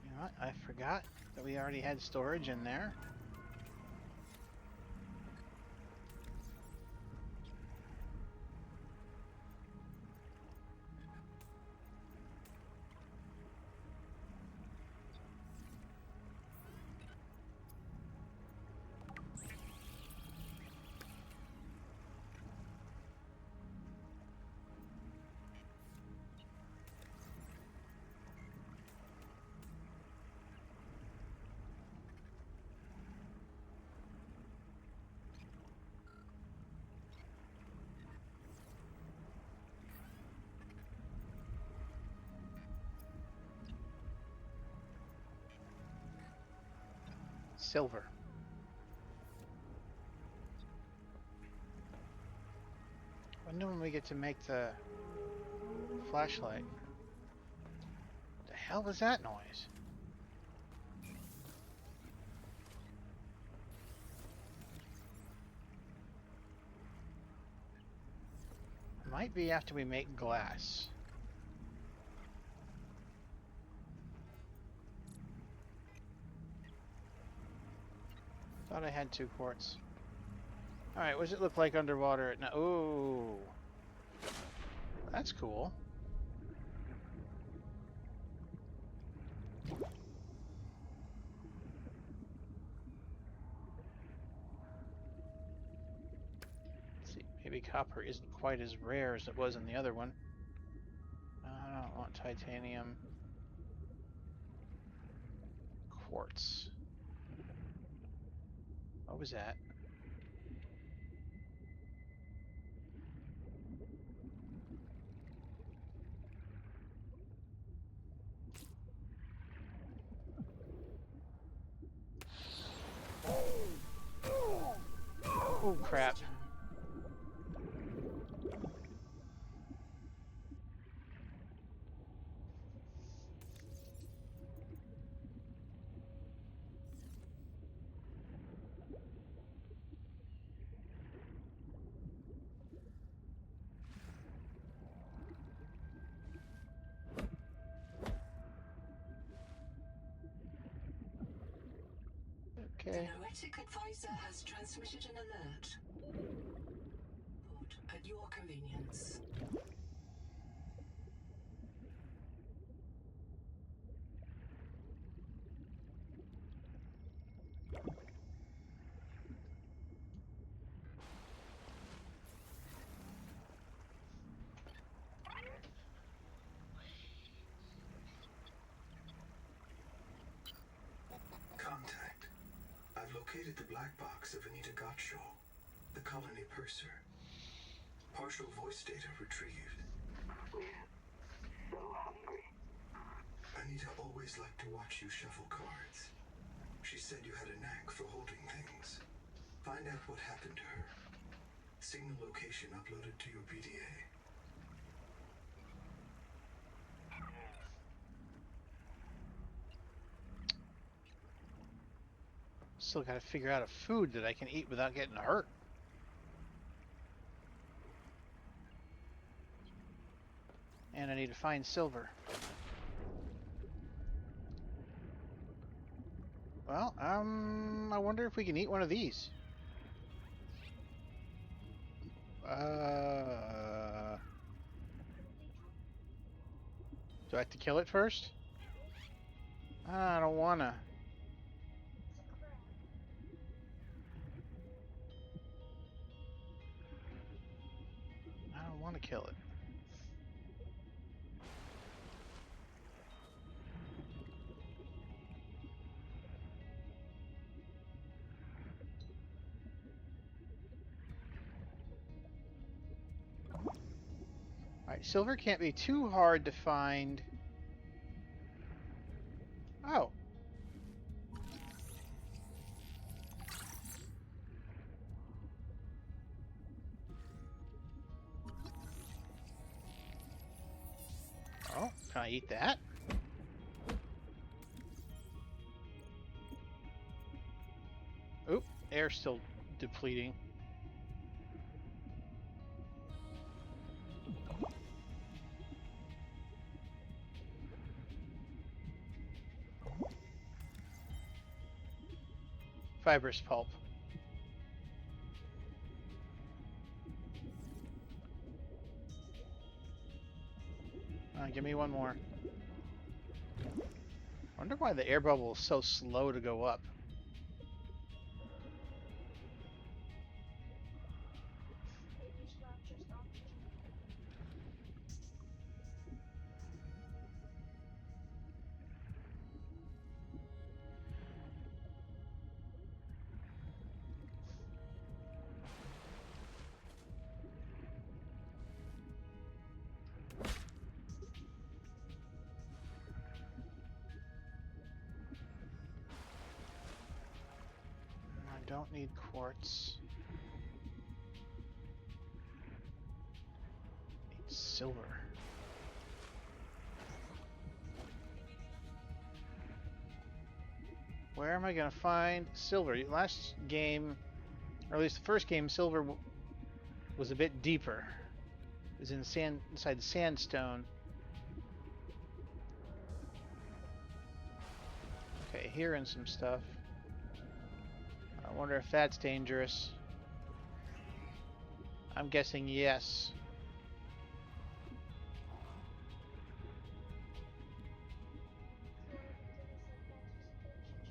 You know what? I forgot that we already had storage in there. Silver. Wonder when we get to make the flashlight. The hell was that noise? Might be after we make glass. Thought I had 2 quartz. Alright, what does it look like underwater? No, ooh. That's cool. Let's see, maybe copper isn't quite as rare as it was in the other one. I don't want titanium. Quartz. What was that? Oh crap. The Okay. Noetic advisor has transmitted an alert. Port at your convenience. Contact. I've located the black box of Anita Gottschall, the colony purser. Partial voice data retrieved. We're so hungry. Anita always liked to watch you shuffle cards. She said you had a knack for holding things. Find out what happened to her. Signal location uploaded to your PDA. Still gotta figure out a food that I can eat without getting hurt. And I need to find silver. Well, I wonder if we can eat one of these. Do I have to kill it first? I don't wanna. It's a crab. I don't want to kill it. Alright, silver can't be too hard to find. Oh. Oh, can I eat that? Oop, air's still depleting. Fibrous pulp. Give me one more. Wonder why the air bubble is so slow to go up. Maybe it's not just oxygen. I don't need quartz. Need silver. Where am I going to find silver? Last game, or at least the first game, silver was a bit deeper. It was in sand, inside the sandstone. Okay, hearing some stuff. I wonder if that's dangerous. I'm guessing yes.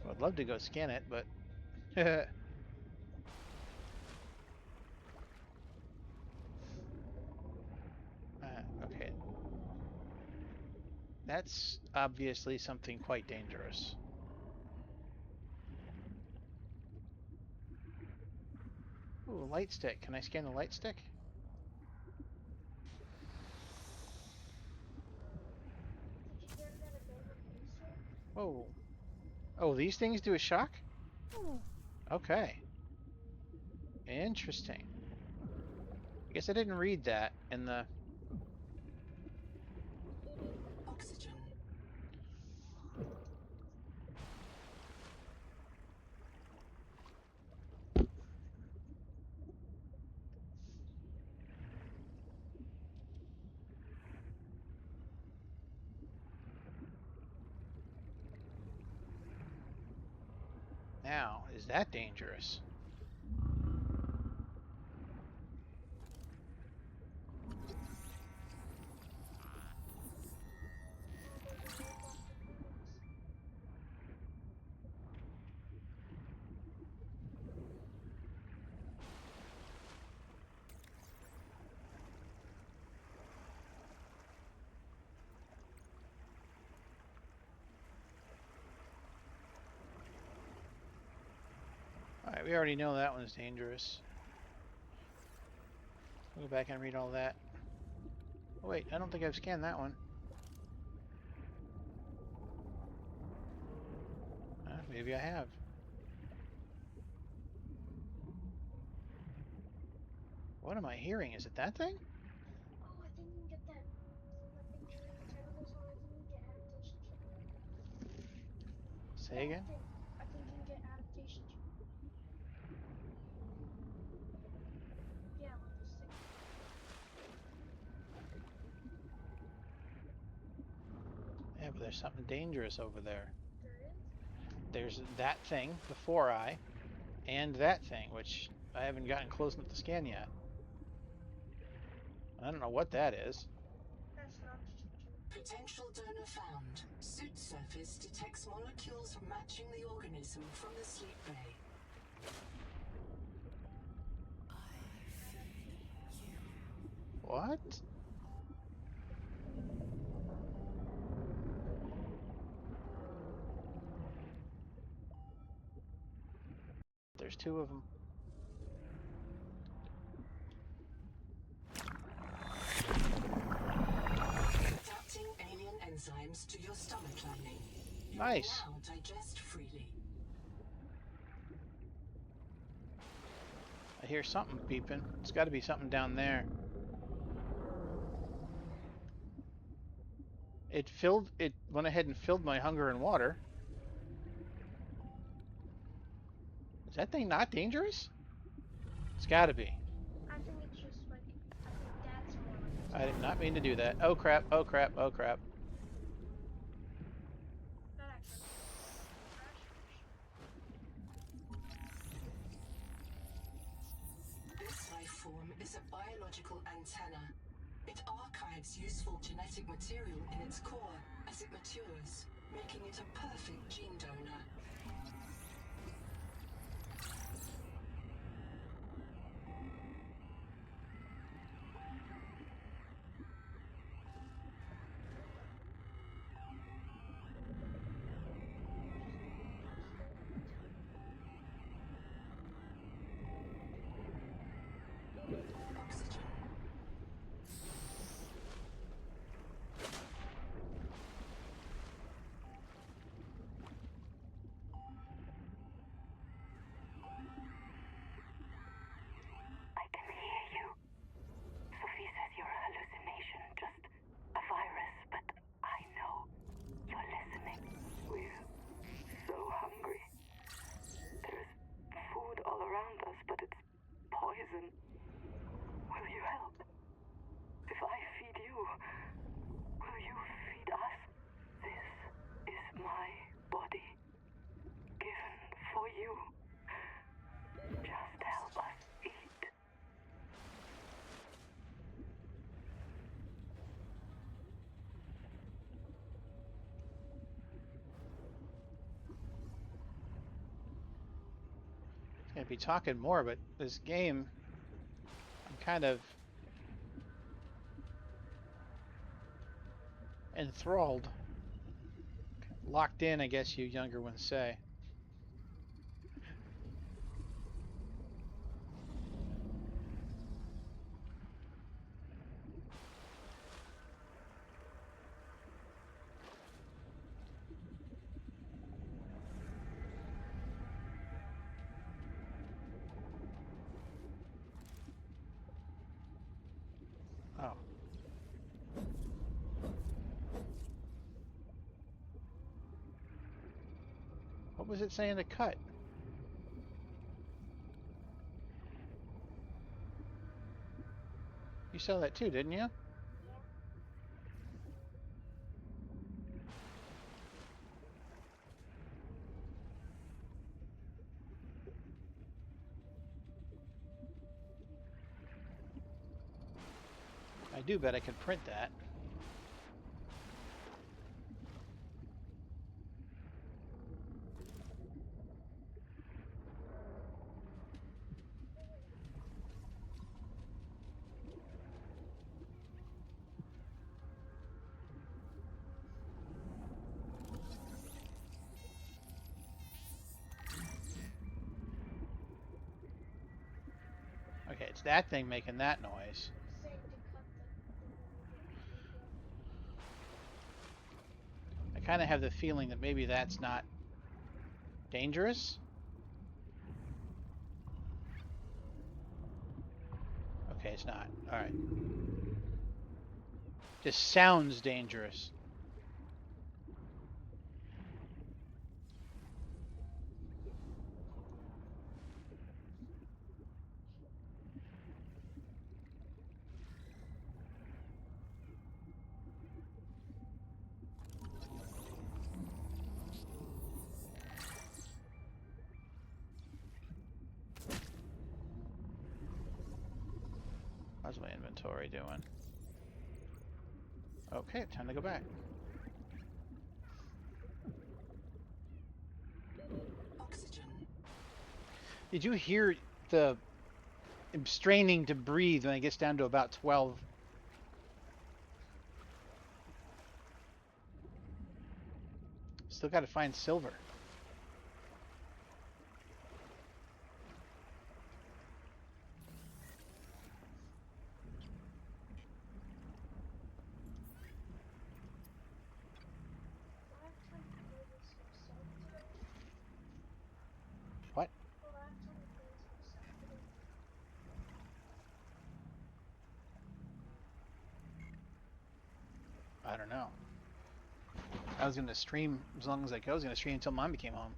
I'd love to go scan it, but okay. That's obviously something quite dangerous. Ooh, light stick. Can I scan the light stick? Did you get it at a Golden Goose yet? Whoa. Oh, these things do a shock? Okay. Interesting. I guess I didn't read that in the... Oxygen. Now, is that dangerous? Alright, we already know that one's dangerous. We'll go back and read all that. Oh, wait, I don't think I've scanned that one. Maybe I have. What am I hearing? Is it that thing? Oh, I think you can get that. I think during the tentacles, I think you can get adaptation gene. Say Yeah, again? I think you can get adaptation gene. Yeah, with the stick. Yeah, but there's something dangerous over there. There is. There's that thing, the 4-eye, and that thing, which I haven't gotten close enough to scan yet. I don't know what that is. That's an oxygen gene. Potential donor found. Suit surface detects molecules matching the organism from the sleep bay. What? There's two of them. Adapting alien enzymes to your stomach lining. You Nice. can now digest freely. I hear something beeping. It's got to be something down there. It went ahead and filled my hunger and water. Is that thing not dangerous? It's got to be. I think it's just like, I think that's more like a I did not test. mean to do that. Oh crap, oh crap, oh crap. That actually looks like a trash fish. This life form is a biological antenna. It archives useful genetic material in its core as it matures, making it a perfect gene donor. Oxygen. I can hear you. Sophie says you're a hallucination, just a virus, but I know you're listening. We're so hungry. There's food all around us, but it's poison. Will you help? If I feed you, will you feed us? This is my body, given for you. Just help us eat. Gonna be talking more, but this game, I'm kind of enthralled. Locked in, I guess you younger ones say. Oh. What was it saying to cut? You saw that too, didn't you? Yeah. I do bet I could print that. Okay, it's that thing making that noise. It's saying to cut the video. I kind of have the feeling that maybe that's not dangerous. Okay, it's not. All right. Just sounds dangerous. How's my inventory doing? Okay, time to go back. Oxygen. Did you hear the I'm straining to breathe when it gets down to about 12? Still got to find silver. Last time you played this yourself today? What? The last time you played this yourself today? I don't know. I was going to stream as long as I could. I was going to stream until Mom became home.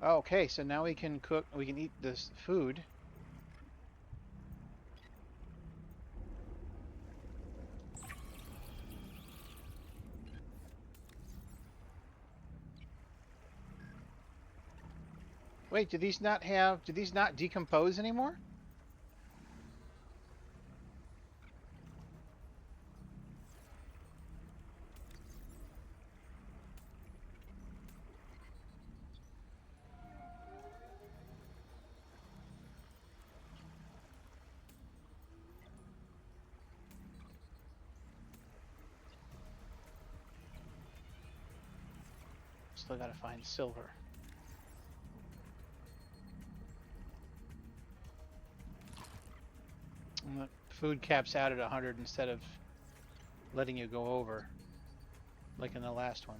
Okay, so now we can cook, we can eat this food. Wait, do these not decompose anymore? Still got to find silver. And the food caps out at 100 instead of letting you go over, like in the last one.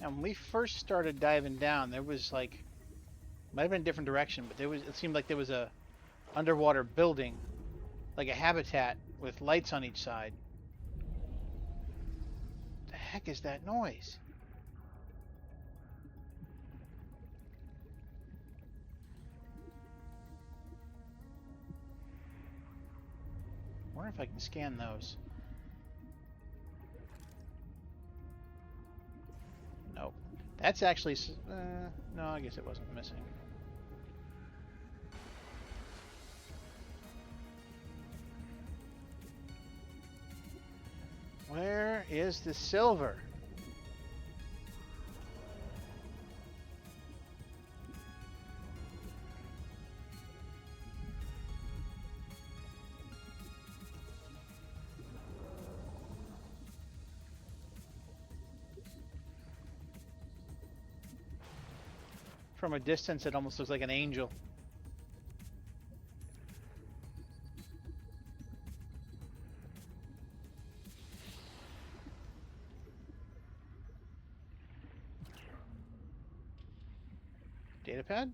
Now, when we first started diving down, there was like, might have been a different direction, but it seemed like there was a underwater building, like a habitat with lights on each side. The heck is that noise? I wonder if I can scan those. Nope. That's actually, no, I guess it wasn't missing. Where is the silver? From a distance, it almost looks like an angel. Datapad?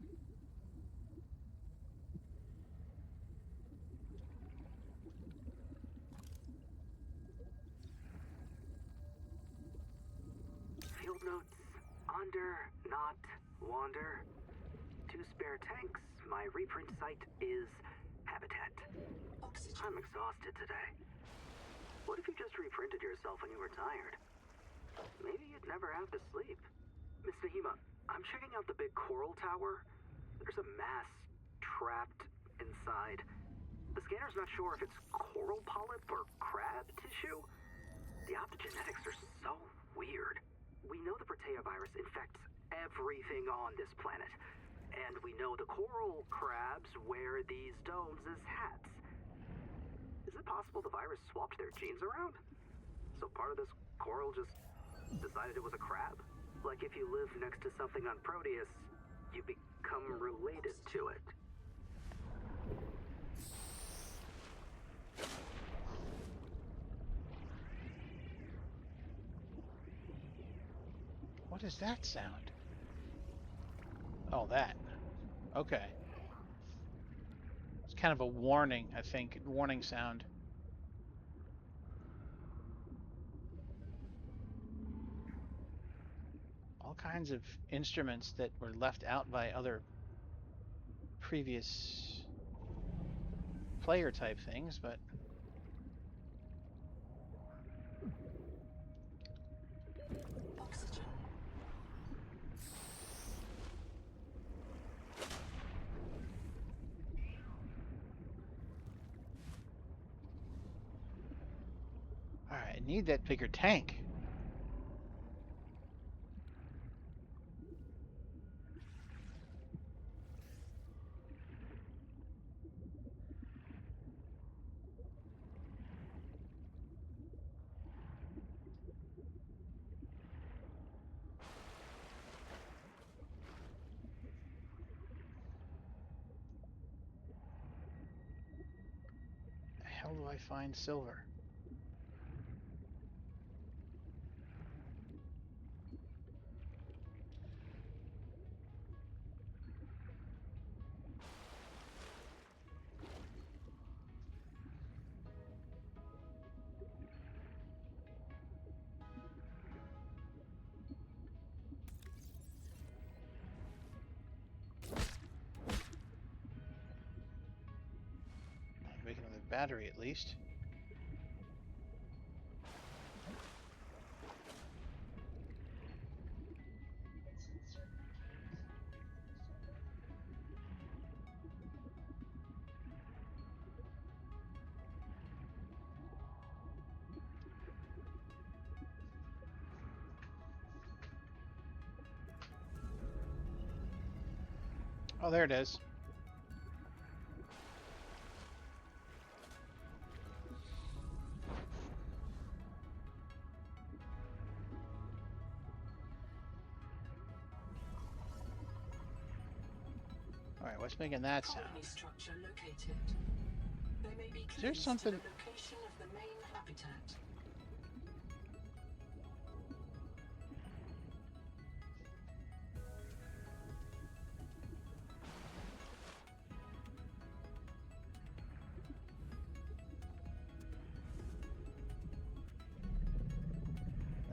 Field notes. Under, not, wander. 2 spare tanks. My reprint site is habitat. Oxygen. I'm exhausted today. What if you just reprinted yourself when you were tired? Maybe you'd never have to sleep. Miss Nahima, I'm checking out the big coral tower. There's a mass trapped inside. The scanner's not sure if it's coral polyp or crab tissue. The optogenetics are so weird. We know the Protea virus infects everything on this planet. And we know the coral crabs wear these domes as hats. Is it possible the virus swapped their genes around? So part of this Coral just decided it was a crab. Like if you live next to something on Proteus, you become related to it. What is that sound? Oh, that. Okay. It's kind of a warning, I think. Warning sound. All kinds of instruments that were left out by other previous player type things, but Oxygen. alright, I need that bigger tank. How do I find silver? I can make another battery at least. Oh, there it is. Alright, what's making that sound? Colony structure located. There may be Is there clues to something? the location of the main habitat.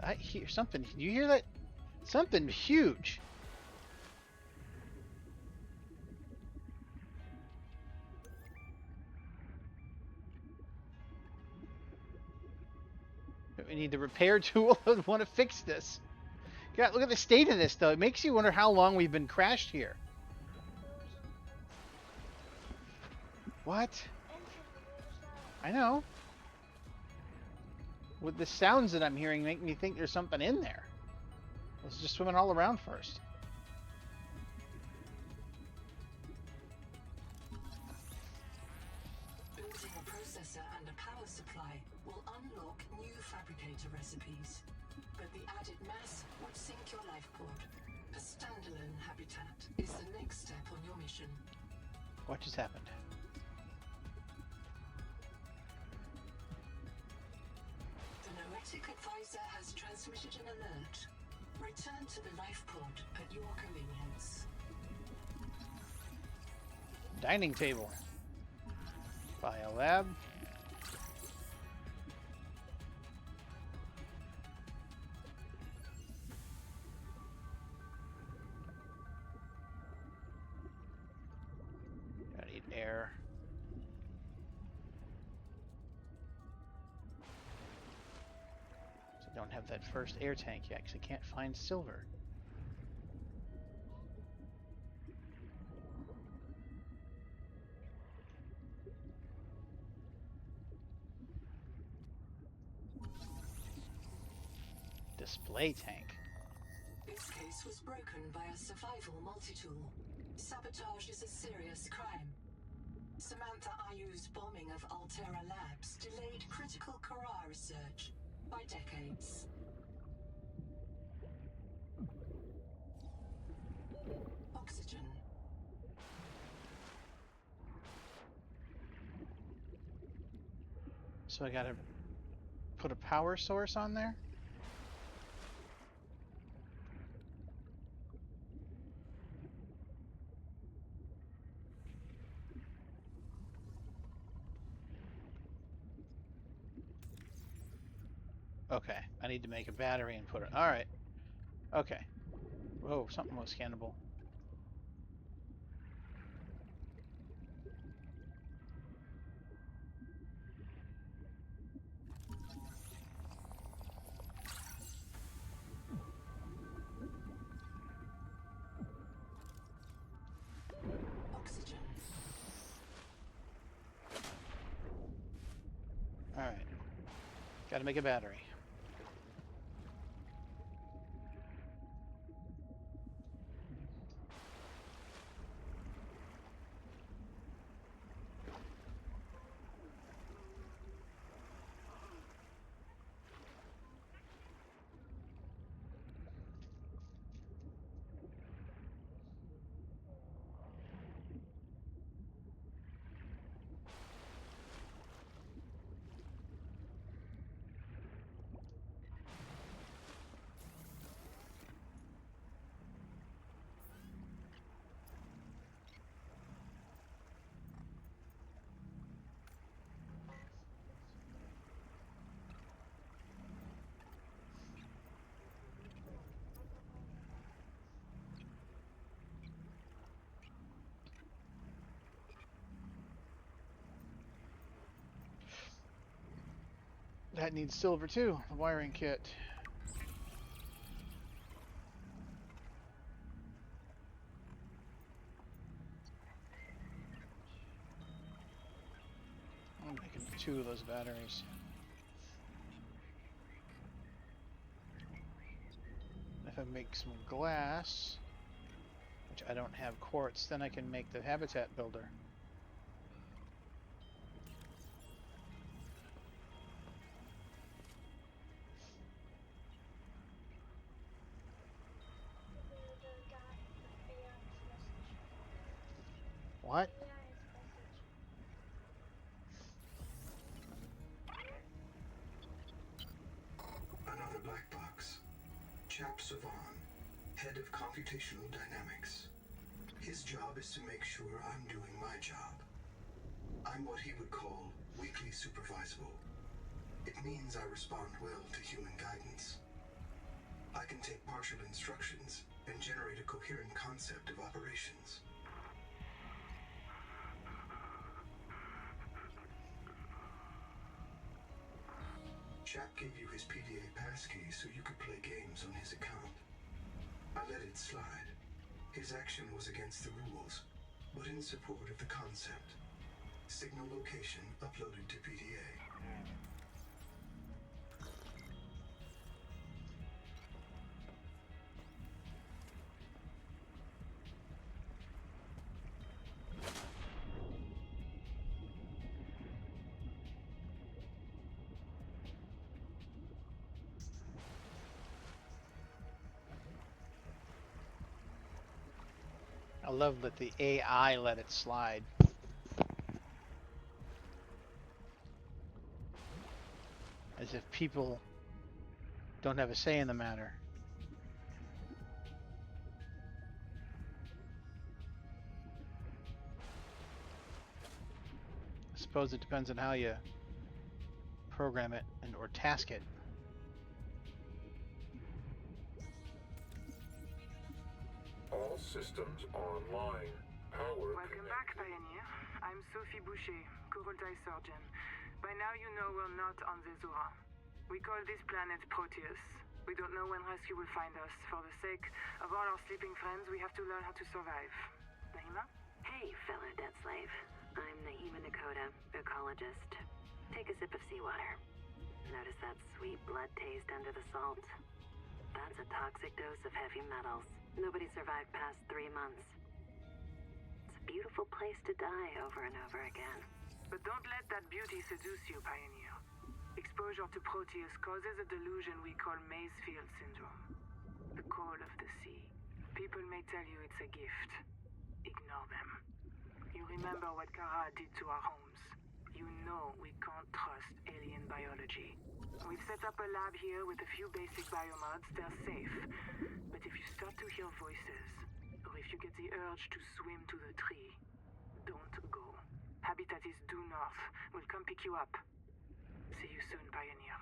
I hear something. Do you hear that? Something huge. We need the repair tool. I want to fix this. God, look at the state of this, though. It makes you wonder how long we've been crashed here. What? I know. With the sounds that I'm hearing, make me think there's something in there. Let's just swim it all around first. Building a processor and a power supply will unlock new fabricator recipes. But the added mass would sink your life pod. A standalone habitat is the next step on your mission. What just happened? The Noetic advisor has transmitted an alert. Return to the life pod at your convenience. Dining table. Biolab. I need air. So I don't have that first air tank yet because I can't find silver. Display tank. This case was broken by a survival multi-tool. Sabotage is a serious crime. Samantha Ayu's bombing of Altera Labs delayed critical Kara research. by decades. Oxygen. So I gotta put a power source on there? Okay, I need to make a battery and put it. All right. Okay. Whoa, something was scannable. Oxygen. All right. Got to make a battery. That needs silver too, the wiring kit. I'm making 2 of those batteries. If I make some glass, which I don't have quartz, then I can make the habitat builder. What? Another black box. Chap Savan, head of computational dynamics. His job is to make sure I'm doing my job. I'm what he would call weakly supervisable. It means I respond well to human guidance. I can take partial instructions and generate a coherent concept of operations. Chap gave you his PDA passkey so you could play games on his account. I let it slide. His action was against the rules, but in support of the concept. Signal location uploaded to PDA. I love that the AI let it slide. As if people don't have a say in the matter. I suppose it depends on how you program it and or task it. All systems online. Power Welcome back, Pioneer. I'm Sophie Boucher, Kurultai surgeon. By now you know we're not on Zezura. We call this planet Proteus. We don't know when rescue will find us. For the sake of all our sleeping friends, we have to learn how to survive. Naima? Hey, fellow dead slave. I'm Naima Nakota, ecologist. Take a sip of seawater. Notice that sweet blood taste under the salt? That's a toxic dose of heavy metals. Nobody survived past 3 months. It's a beautiful place to die over and over again. But don't let that beauty seduce you, Pioneer. Exposure to Proteus causes a delusion we call Mazefield syndrome. The call of the sea. People may tell you it's a gift. Ignore them. You remember what Kara did to our homes. You know we can't trust alien biology. We've set up a lab here with a few basic biomods. They're safe. But if you start to hear voices, or if you get the urge to swim to the tree, don't go. Habitat is due north. We'll come pick you up. See you soon, Pioneer.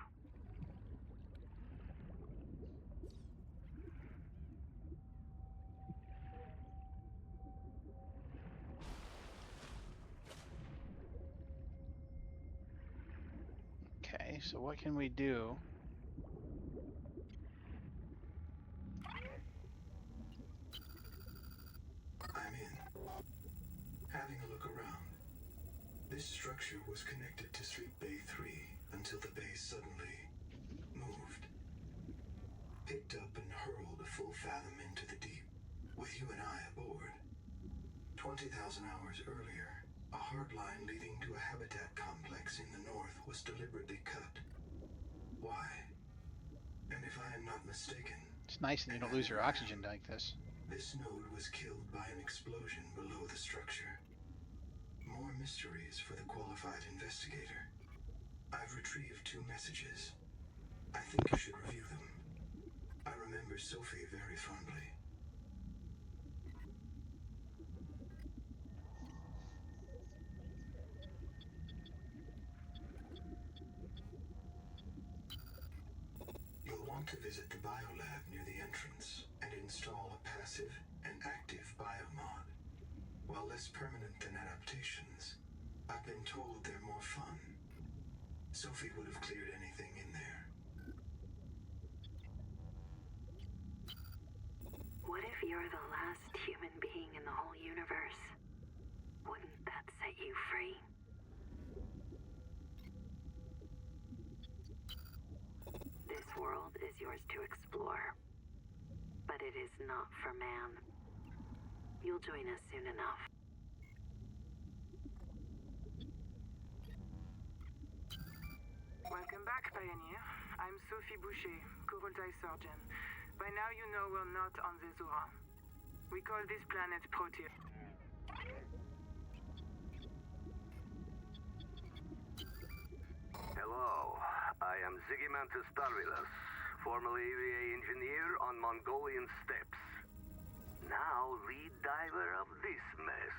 Okay, so what can we do? I'm in. Having a look around. This structure was connected to Sleep Bay 3 until the bay suddenly moved. Picked up and hurled a full fathom into the deep, with you and I aboard. 20,000 hours earlier, a hard line leading to a habitat complex in the north was deliberately cut. Why? And if I am not mistaken, It's nice that you don't lose your oxygen like this. this node was killed by an explosion below the structure. More mysteries for the qualified investigator. I've retrieved 2 messages. I think you should review them. I remember Sophie very fondly. You'll want to visit the biolab near the entrance and install a passive and active biomod. While less permanent than adaptations, I've been told they're more fun. Sophie would have cleared anything in there. What if you're the last human being in the whole universe? Wouldn't that set you free? This world is yours to explore, but it is not for man. You'll join us soon enough. Welcome back, Pioneer. I'm Sophie Boucher, Kurultai surgeon. By now you know we're not on Zezura. We call this planet Proteus. Hello, I am Zigimantus Tarvilus, formerly EVA engineer on Mongolian steppes. Now lead diver of this mess.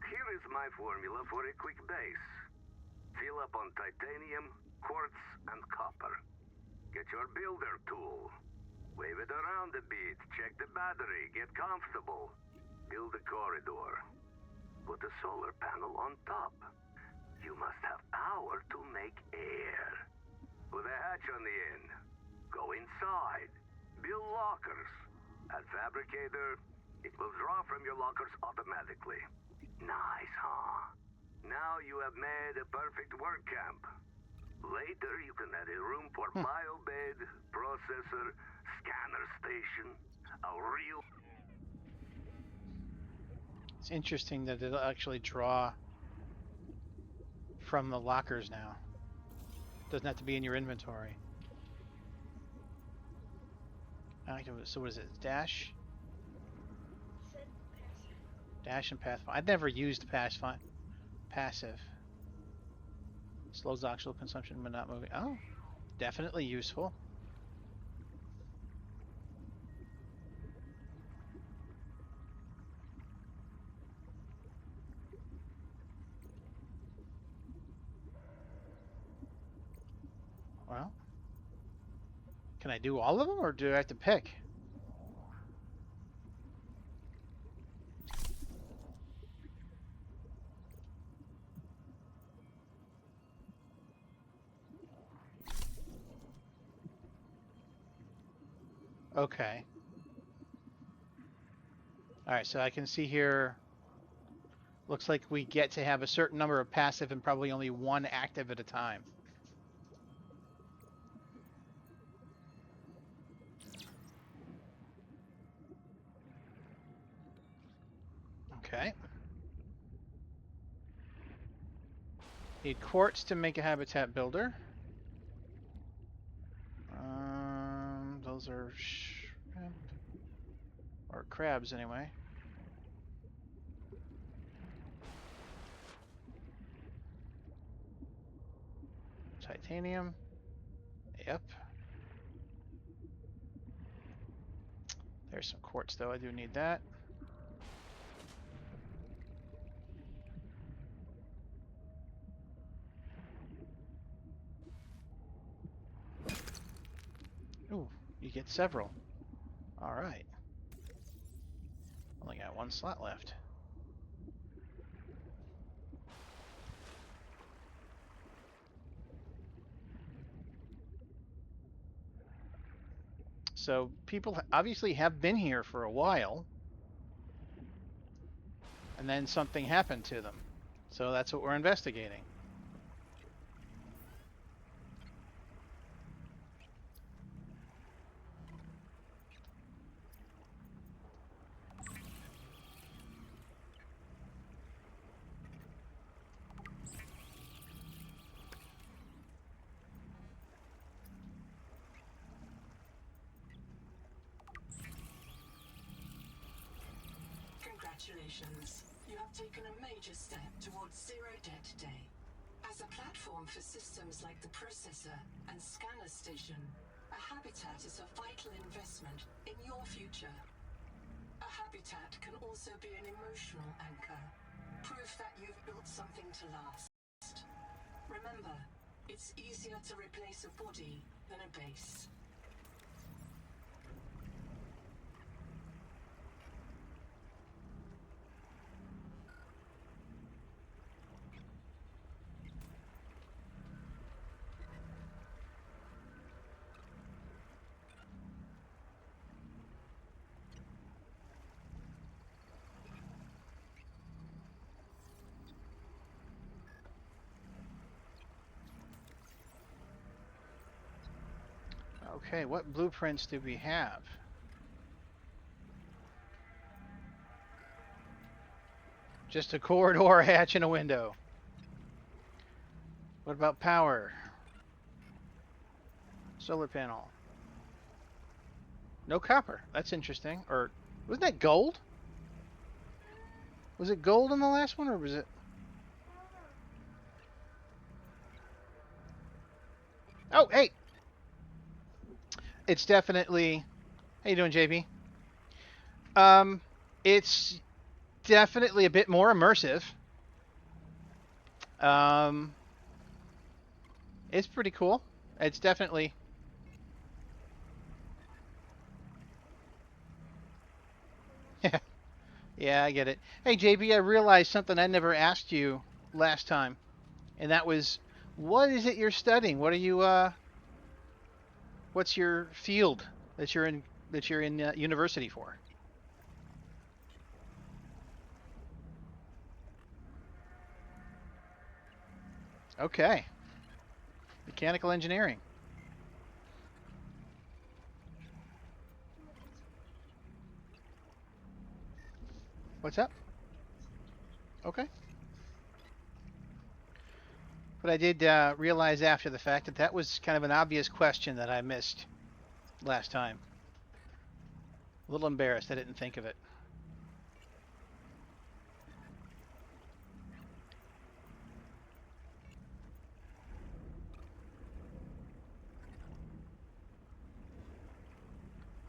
Here is my formula for a quick base. Fill up on titanium, quartz, and copper. Get your builder tool. Wave it around a bit, check the battery, get comfortable. Build a corridor. Put a solar panel on top. You must have power to make air. With a hatch on the end. Go inside. Build lockers. At Fabricator, it will draw from your lockers automatically. Nice, huh? Now you have made a perfect work camp. Later you can add a room for biobed, processor, scanner station, a real... It's interesting that it'll actually draw from the lockers now. Doesn't have to be in your inventory. So what is it? Dash? Said passive. Dash and Pathfinder. I've never used passive. Slows oxygen consumption but not moving. Oh, definitely useful. Well, can I do all of them or do I have to pick? Okay. All right, so I can see here, looks like we get to have a certain number of passive and probably only one active at a time. Okay. Need quartz to make a habitat builder. Those are shrimp. Or crabs, anyway. Titanium. Yep. There's some quartz, though. I do need that. Ooh, you get several. All right. Only got one slot left. So people obviously have been here for a while, and then something happened to them. So that's what we're investigating. Congratulations. You have taken a major step towards zero debt day. As a platform for systems like the processor and scanner station, a habitat is a vital investment in your future. A habitat can also be an emotional anchor, proof that you've built something to last. Remember, it's easier to replace a body than a base. Okay, what blueprints do we have? Just a corridor, a hatch, and a window. What about power? Solar panel. No copper. That's interesting. Or wasn't that gold? Was it gold in the last one, or was it? Oh, hey. It's definitely. How you doing, JP? Um, it's definitely a bit more immersive. Um, it's pretty cool. It's definitely. Yeah, I get it. Hey, JB, I realized something I never asked you last time, and that was, what is it you're studying? What are you? What's your field that you're in? That you're in university for? Okay, mechanical engineering. What's up? Okay. But I did realize after the fact that that was kind of an obvious question that I missed last time. A little embarrassed I didn't think of it.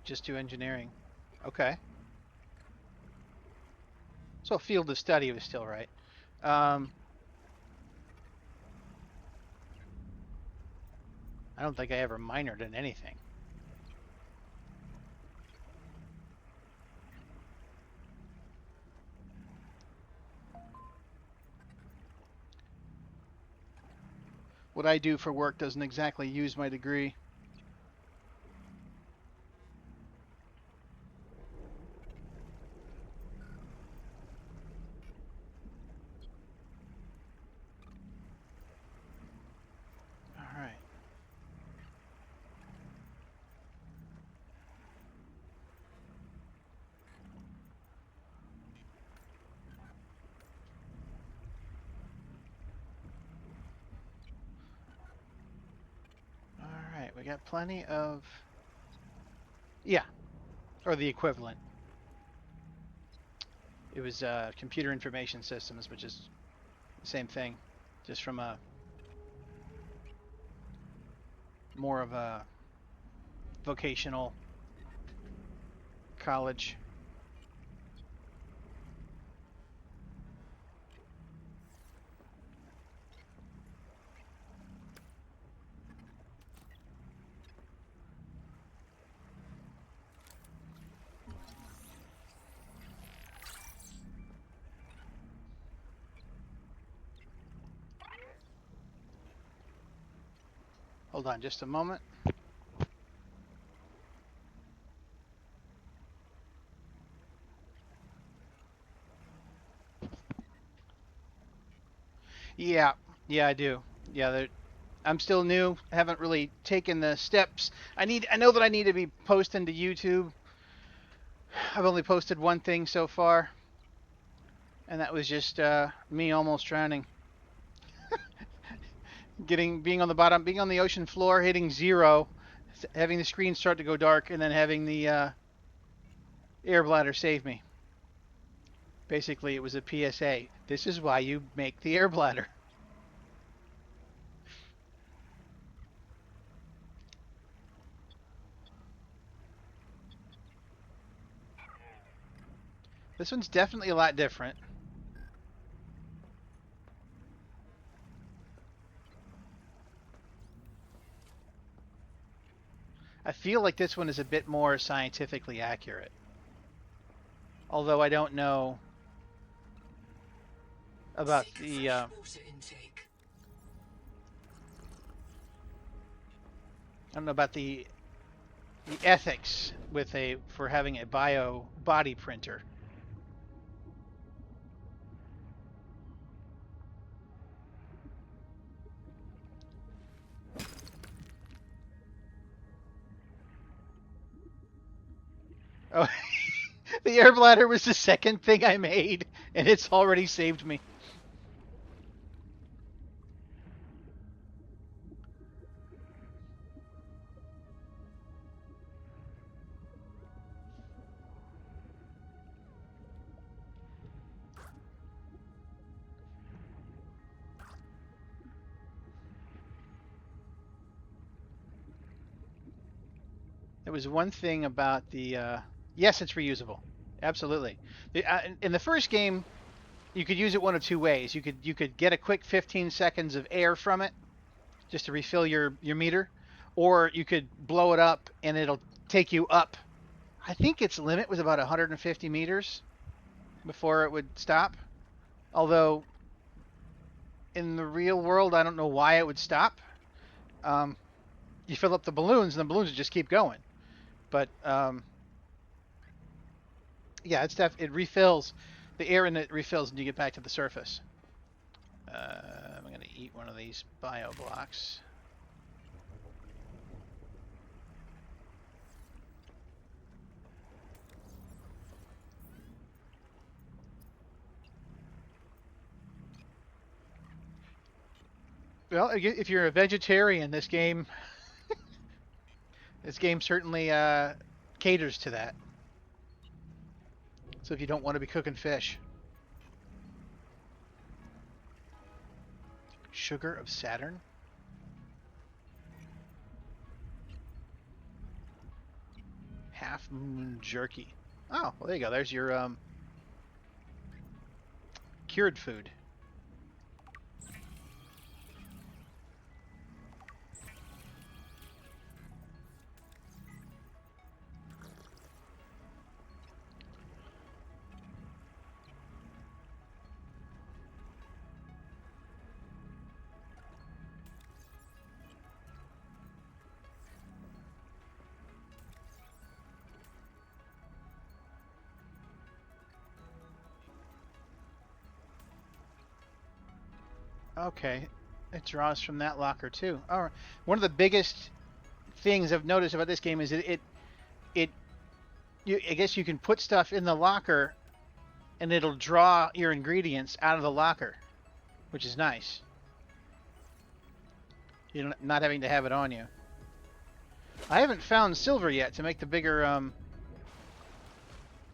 Just do engineering. Okay. So field of study was still right. Um, I don't think I ever minored in anything. What I do for work doesn't exactly use my degree. All right. All right. We got plenty of Yeah, or the equivalent. It was computer information systems, which is the same thing, just from a more of a vocational college. Hold on just a moment. Yeah, yeah, I do. Yeah, I'm still new. Haven't really taken the steps. I know that I need to be posting to YouTube. I've only posted one thing so far, and that was just me almost drowning. Being on the bottom, being on the ocean floor, hitting zero, having the screen start to go dark, and then having the air bladder save me. Basically, it was a PSA. This is why you make the air bladder. This one's definitely a lot different. I feel like this one is a bit more scientifically accurate. Although I don't know about Seek the fresh water intake. I don't know about the ethics with a for having a bio body printer. Oh, the air bladder was the second thing I made, and it's already saved me. There was one thing about the yes, it's reusable. Absolutely. In the first game, you could use it one of two ways. You could get a quick 15 seconds of air from it just to refill your meter, or you could blow it up and it'll take you up. I think its limit was about 150 meters before it would stop. Although in the real world, I don't know why it would stop. Um, you fill up the balloons, and the balloons would just keep going. But yeah, it refills. The air in it refills, and you get back to the surface. I'm gonna eat one of these bio blocks. Well, if you're a vegetarian, this game certainly caters to that. So if you don't want to be cooking fish, sugar of Saturn, half moon jerky. Oh, well there you go. There's your cured food. Okay, it draws from that locker too. All right. One of the biggest things I've noticed about this game is it I guess you can put stuff in the locker and it'll draw your ingredients out of the locker, which is nice. You're not having to have it on you. I haven't found silver yet to make the bigger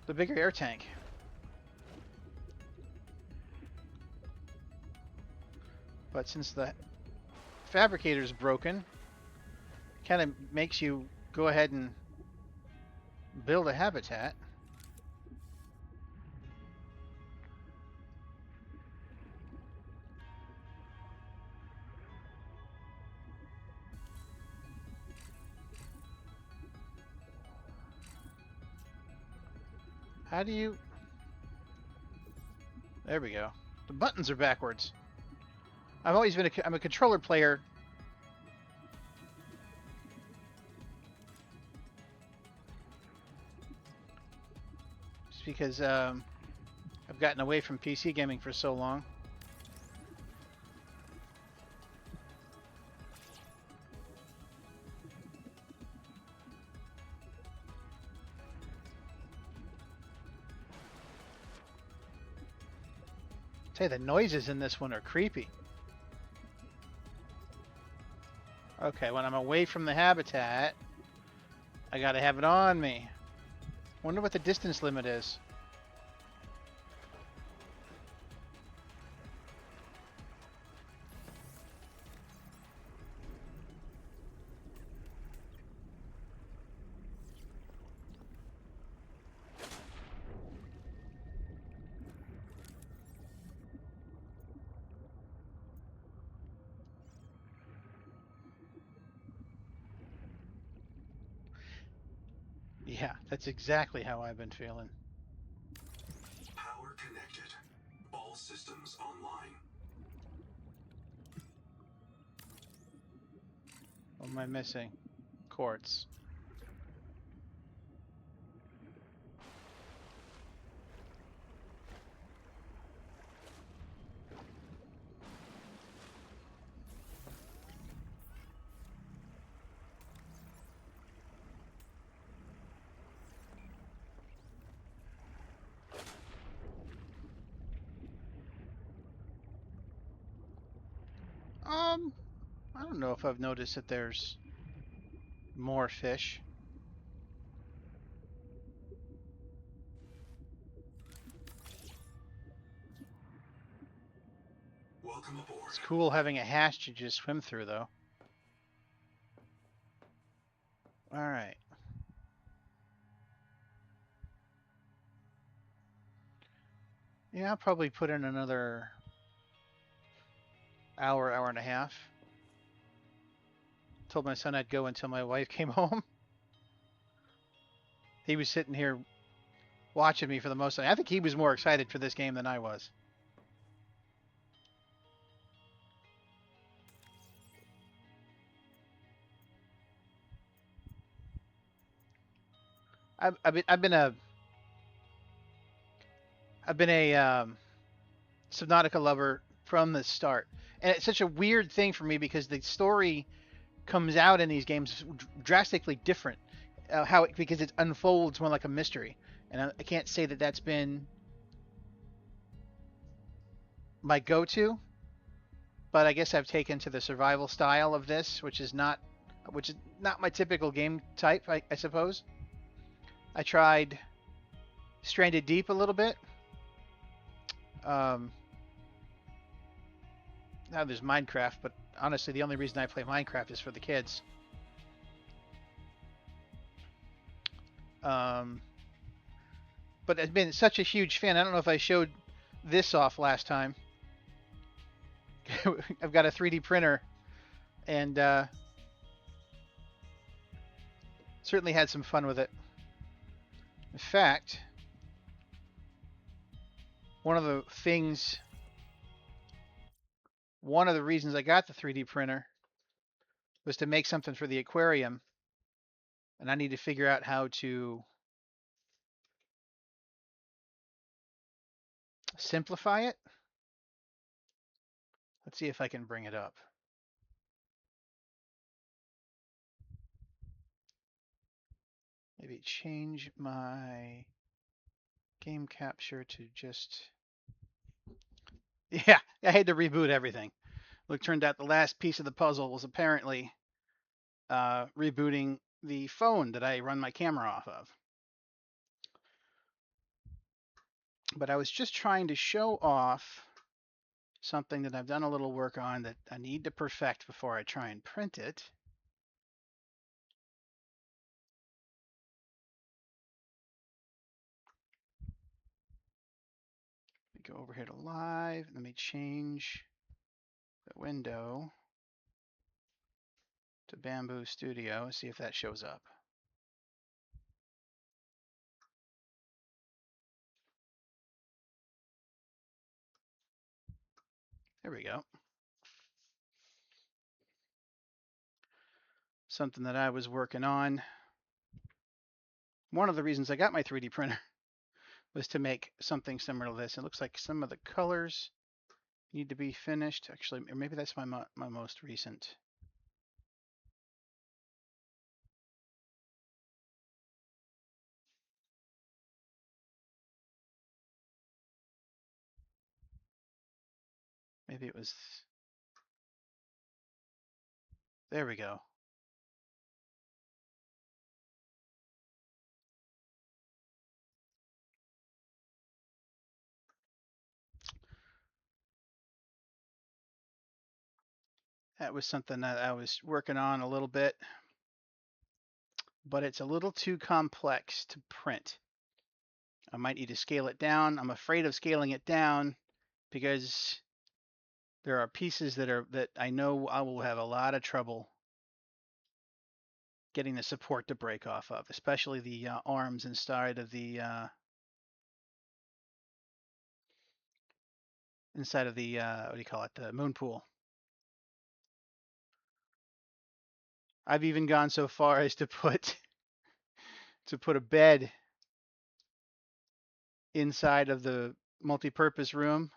air tank. But since the fabricator's broken, kind of makes you go ahead and build a habitat. How do you... There we go. The buttons are backwards. I've always been I'm a controller player. Just because I've gotten away from PC gaming for so long. Say the noises in this one are creepy. Okay, when I'm away from the habitat, I gotta have it on me. Wonder what the distance limit is. Yeah, that's exactly how I've been feeling. Power connected. All systems online. What am I missing? Quartz. I don't know if I've noticed that there's more fish. Welcome aboard. It's cool having a hatch to just swim through, though. All right. Yeah, I'll probably put in another hour, hour and a half. Told my son I'd go until my wife came home. He was sitting here watching me for the most time. I think he was more excited for this game than I was. I've been a Subnautica lover from the start, and it's such a weird thing for me because the story comes out in these games drastically different. Because it unfolds more like a mystery, and I can't say that that's been my go-to, but I guess I've taken to the survival style of this, which is not my typical game type, I suppose. I tried Stranded Deep a little bit. Now there's Minecraft, but honestly, the only reason I play Minecraft is for the kids. Um, but I've been such a huge fan. I don't know if I showed this off last time. I've got a 3D printer, and certainly had some fun with it. In fact, one of the reasons I got the 3D printer was to make something for the aquarium, and I need to figure out how to simplify it. Let's see if I can bring it up. Maybe change my game capture to just... Yeah, I had to reboot everything. Look, turned out the last piece of the puzzle was apparently rebooting the phone that I run my camera off of. But I was just trying to show off something that I've done a little work on that I need to perfect before I try and print it. Let me go over here to live. Let me change the window to Bamboo Studio and see if that shows up. There we go. Something that I was working on. One of the reasons I got my 3D printer was to make something similar to this. It looks like some of the colors need to be finished. Actually, or maybe that's my most recent. Maybe it was. There we go. That was something that I was working on a little bit, but it's a little too complex to print. I might need to scale it down. I'm afraid of scaling it down because there are pieces that I know I will have a lot of trouble getting the support to break off of, especially the arms inside of the what do you call it, the moon pool. I've even gone so far as to put a bed inside of the multi-purpose room,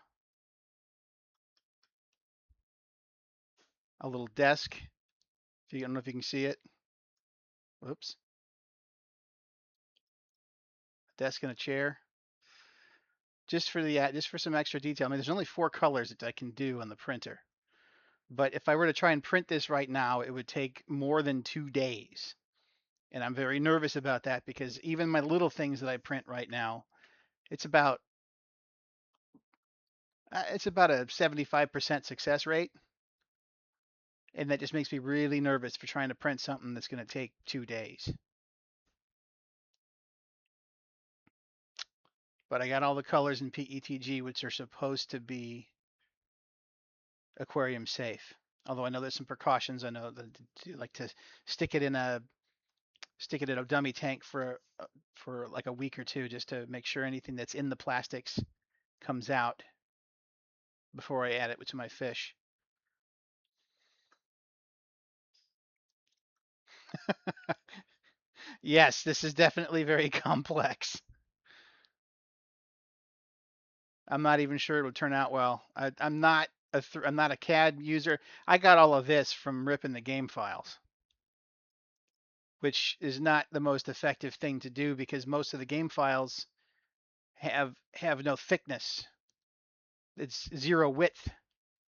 a little desk. I don't know if you can see it. Whoops. A desk and a chair. Just for some extra detail. I mean, there's only 4 colors that I can do on the printer. But if I were to try and print this right now, it would take more than 2 days. And I'm very nervous about that because even my little things that I print right now, it's about a 75% success rate. And that just makes me really nervous for trying to print something that's going to take 2 days. But I got all the colors in PETG, which are supposed to be aquarium safe. Although I know there's some precautions. I know that like to stick it in a dummy tank for like a week or 2 just to make sure anything that's in the plastics comes out before I add it to my fish. Yes, this is definitely very complex. I'm not even sure it'll turn out well. I'm not a CAD user. I got all of this from ripping the game files, which is not the most effective thing to do because most of the game files have no thickness. It's 0 width.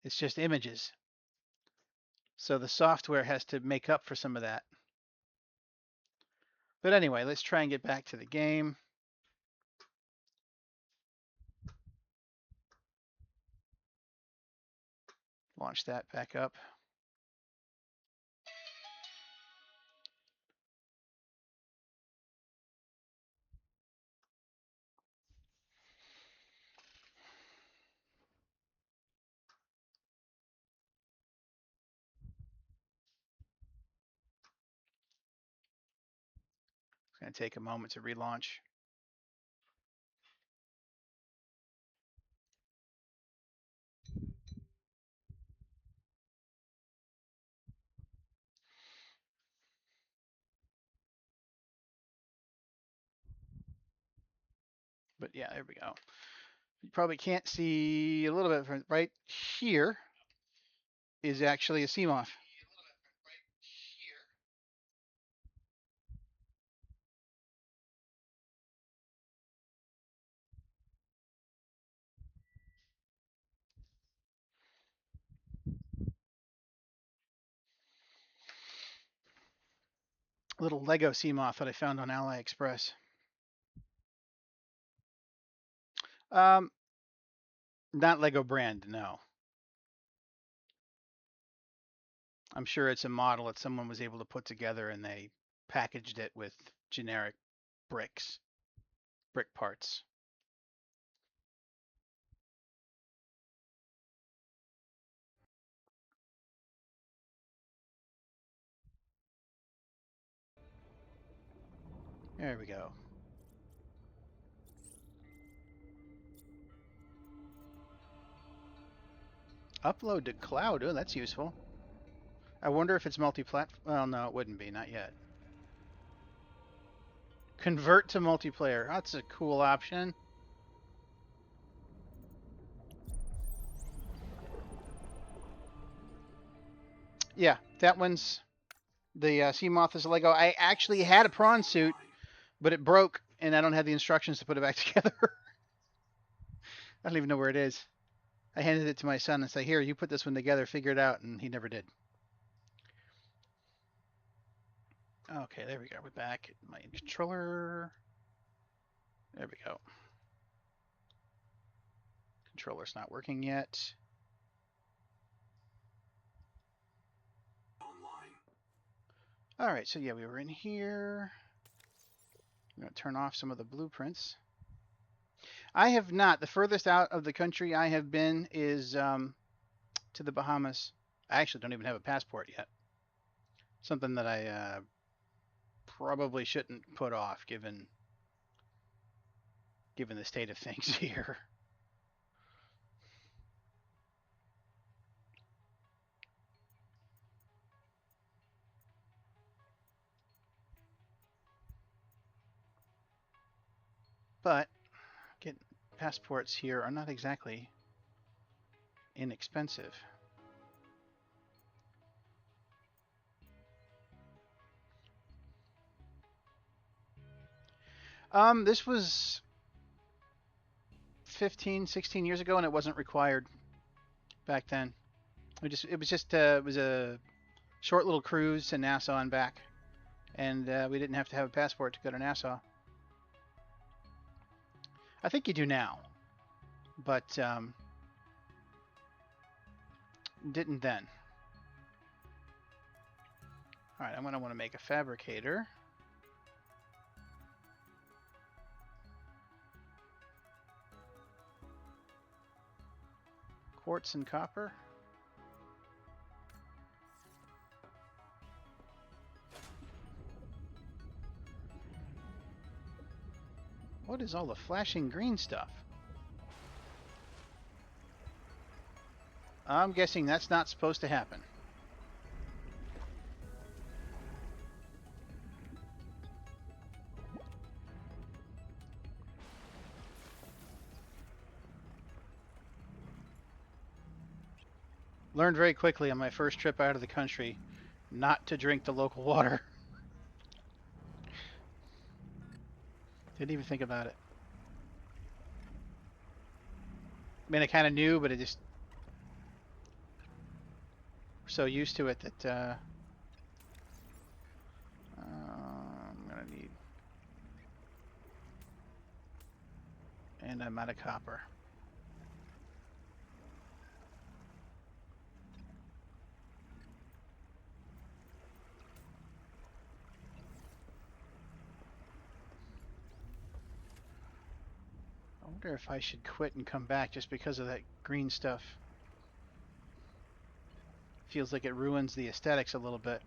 It's just images. So the software has to make up for some of that. But anyway, let's try and get back to the game. Launch that back up. It's going to take a moment to relaunch. But yeah, there we go. You probably can't see a little bit from right here is actually a CMOF. little Lego Seamoth that I found on AliExpress. Not Lego brand, no. I'm sure it's a model that someone was able to put together and they packaged it with generic brick parts. There we go. Upload to cloud. Oh, that's useful. I wonder if it's multi-platform. Well, no, it wouldn't be. Not yet. Convert to multiplayer. That's a cool option. Yeah, that one's the Seamoth is a Lego. I actually had a prawn suit, but it broke, and I don't have the instructions to put it back together. I don't even know where it is. I handed it to my son and said, "Here, you put this one together, figure it out," and he never did. Okay, there we go. We're back at my controller. There we go. Controller's not working yet. Online. All right, so yeah, we were in here. I'm going to turn off some of the blueprints. I have not. The furthest out of the country I have been is to the Bahamas. I actually don't even have a passport yet. Something that I probably shouldn't put off given the state of things here. But getting passports here are not exactly inexpensive. This was 15, 16 years ago, and it wasn't required back then. It was a short little cruise to Nassau and back, and we didn't have to have a passport to go to Nassau. I think you do now, but didn't then. All right, I'm going to want to make a fabricator. Quartz and copper. What is all the flashing green stuff? I'm guessing that's not supposed to happen. Learned very quickly on my first trip out of the country not to drink the local water. Didn't even think about it. I mean, I kind of knew, but it just so used to it that I'm gonna need, and I'm out of copper. I wonder if I should quit and come back just because of that green stuff. Feels like it ruins the aesthetics a little bit.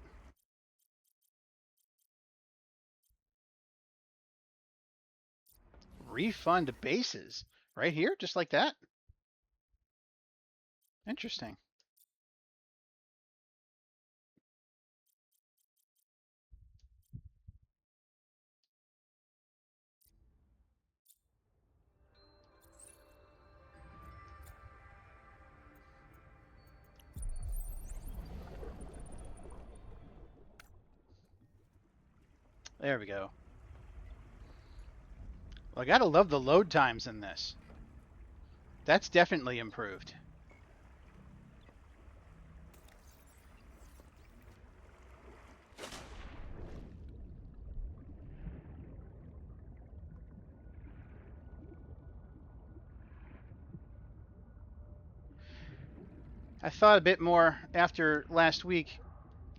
Refund bases right here, just like that. Interesting. There we go. Well, I gotta love the load times in this. That's definitely improved. I thought a bit more after last week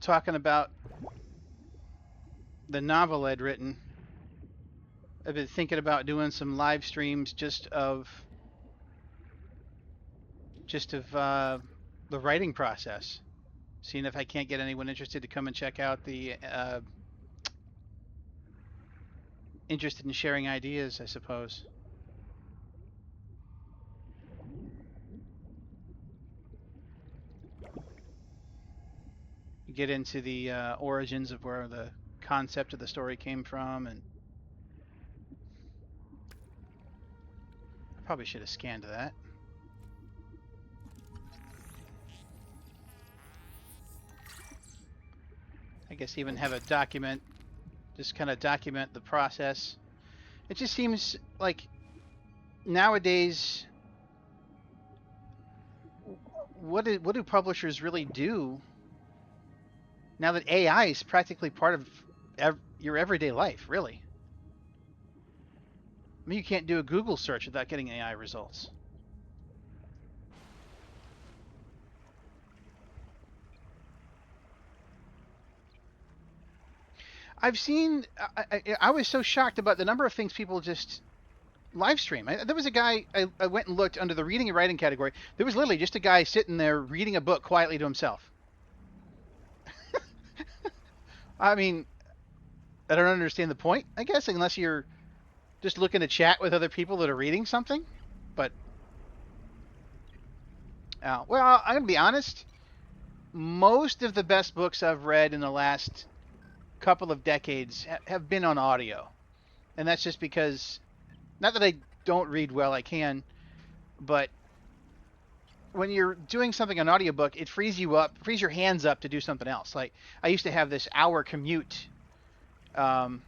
talking about the novel I'd written. I've been thinking about doing some live streams just of the writing process, seeing if I can't get anyone interested to come and check out the interested in sharing ideas, I suppose. Get into the origins of where the concept of the story came from, and I probably should have scanned that. I guess even have a document, just kind of document the process. It just seems like nowadays, what do publishers really do now that AI is practically part of your everyday life, really? I mean, you can't do a Google search without getting AI results. I've seen. I was so shocked about the number of things people just live stream. There was a guy. I went and looked under the reading and writing category. There was literally just a guy sitting there reading a book quietly to himself. I mean, I don't understand the point. I guess unless you're just looking to chat with other people that are reading something. But well, I'm gonna be honest. Most of the best books I've read in the last couple of decades have been on audio, and that's just because not that I don't read well, I can, but when you're doing something on audiobook, it frees you up, frees your hands up to do something else. Like I used to have this hour commute that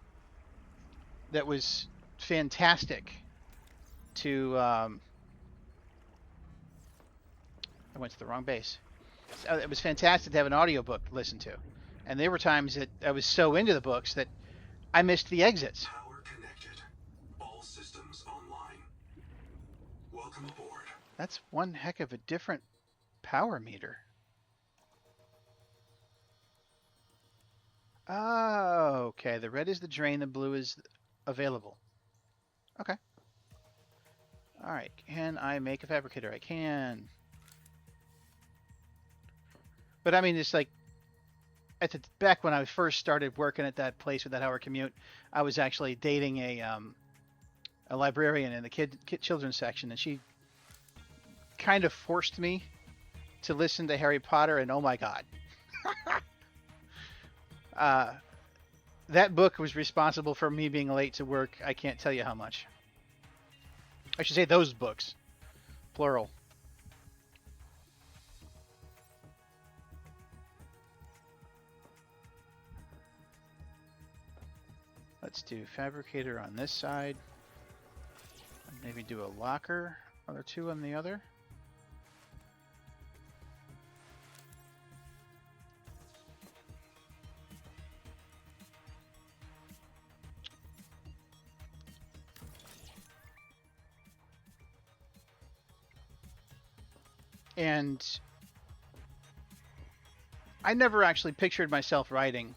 was fantastic to. I went to the wrong base. It was fantastic to have an audiobook to listen to, and there were times that I was so into the books that I missed the exits. Power connected. All systems online. Welcome aboard. That's one heck of a different power meter. Oh, okay. The red is the drain, the blue is available. Okay. All right. Can I make a fabricator? I can. But I mean, it's like back when I first started working at that place with that hour commute, I was actually dating a librarian in the children's section, and she kind of forced me to listen to Harry Potter, and oh my god. That book was responsible for me being late to work. I can't tell you how much. I should say those books, plural. Let's do fabricator on this side. Maybe do a locker or two on the other. And I never actually pictured myself writing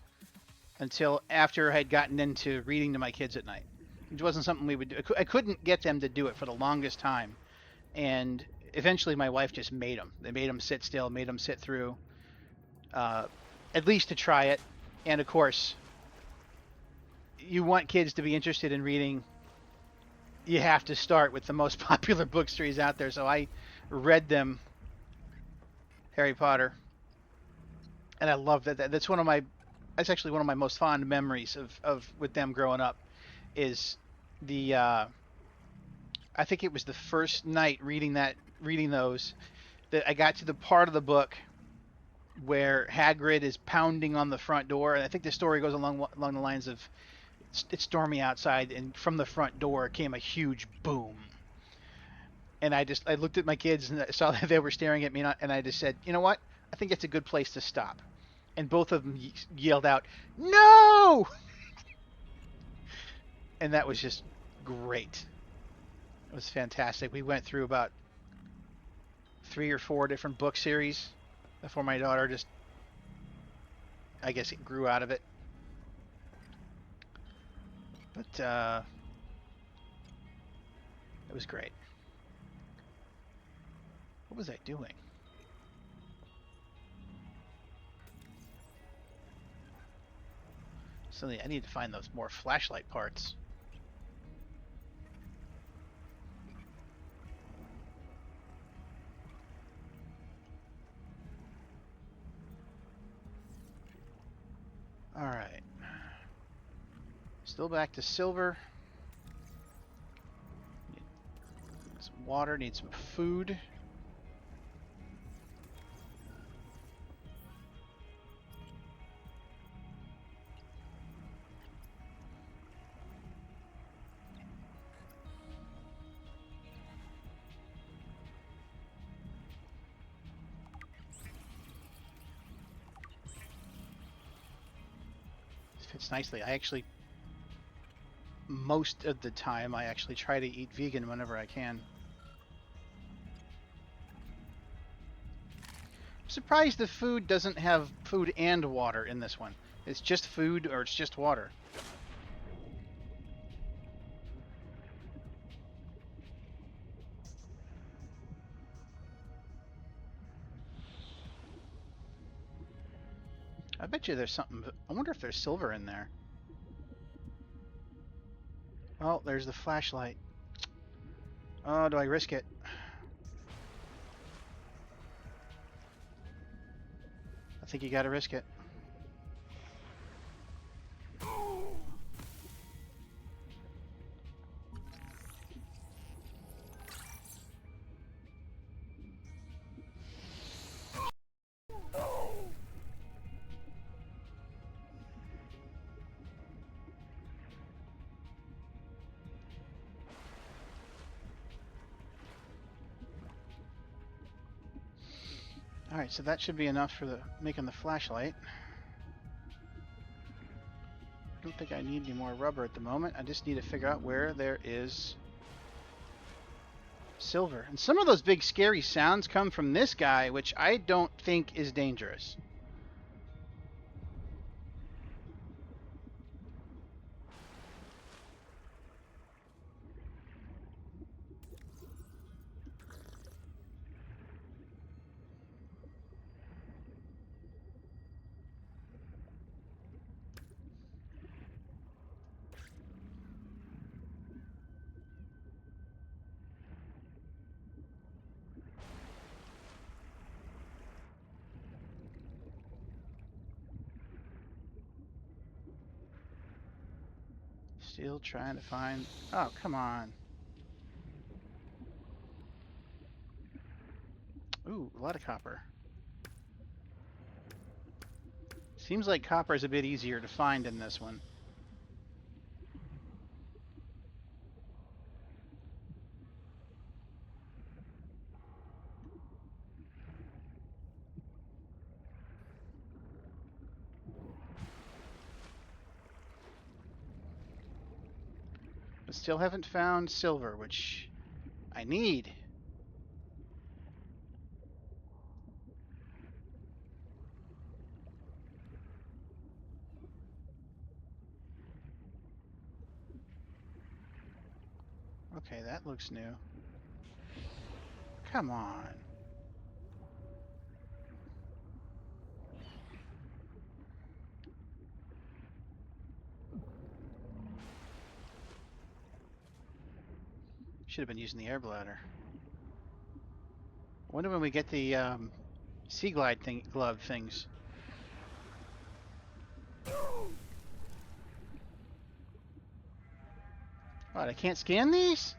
until after I had gotten into reading to my kids at night. It wasn't something we would do. I couldn't get them to do it for the longest time. And eventually my wife just made them. They made them sit still, made them sit through, at least to try it. And of course, you want kids to be interested in reading, you have to start with the most popular book series out there. So I read them Harry Potter, and I love that. That's actually one of my most fond memories of with them growing up. Is the I think it was the first night reading those that I got to the part of the book where Hagrid is pounding on the front door, and I think the story goes along the lines of it's stormy outside, and from the front door came a huge boom. And I looked at my kids and I saw that they were staring at me, and I just said, you know what? I think it's a good place to stop. And both of them yelled out, "No!" And that was just great. It was fantastic. We went through about 3 or 4 different book series before my daughter just, I guess, it grew out of it. But it was great. What was I doing? Suddenly, I need to find those more flashlight parts. All right. Still back to silver. Need some water, need some food. This fits nicely. Most of the time, I actually try to eat vegan whenever I can. I'm surprised the food doesn't have food and water in this one. It's just food or it's just water. I bet you there's something. I wonder if there's silver in there. Oh, there's the flashlight. Oh, do I risk it? I think you gotta risk it. Alright, so that should be enough for making the flashlight. I don't think I need any more rubber at the moment. I just need to figure out where there is silver. And some of those big scary sounds come from this guy, which I don't think is dangerous. Still trying to find... Oh, come on. Ooh, a lot of copper. Seems like copper is a bit easier to find in this one. But still haven't found silver, which I need. Okay, that looks new. Come on. Should have been using the air bladder. I wonder when we get the sea glide glove things. What, I can't scan these?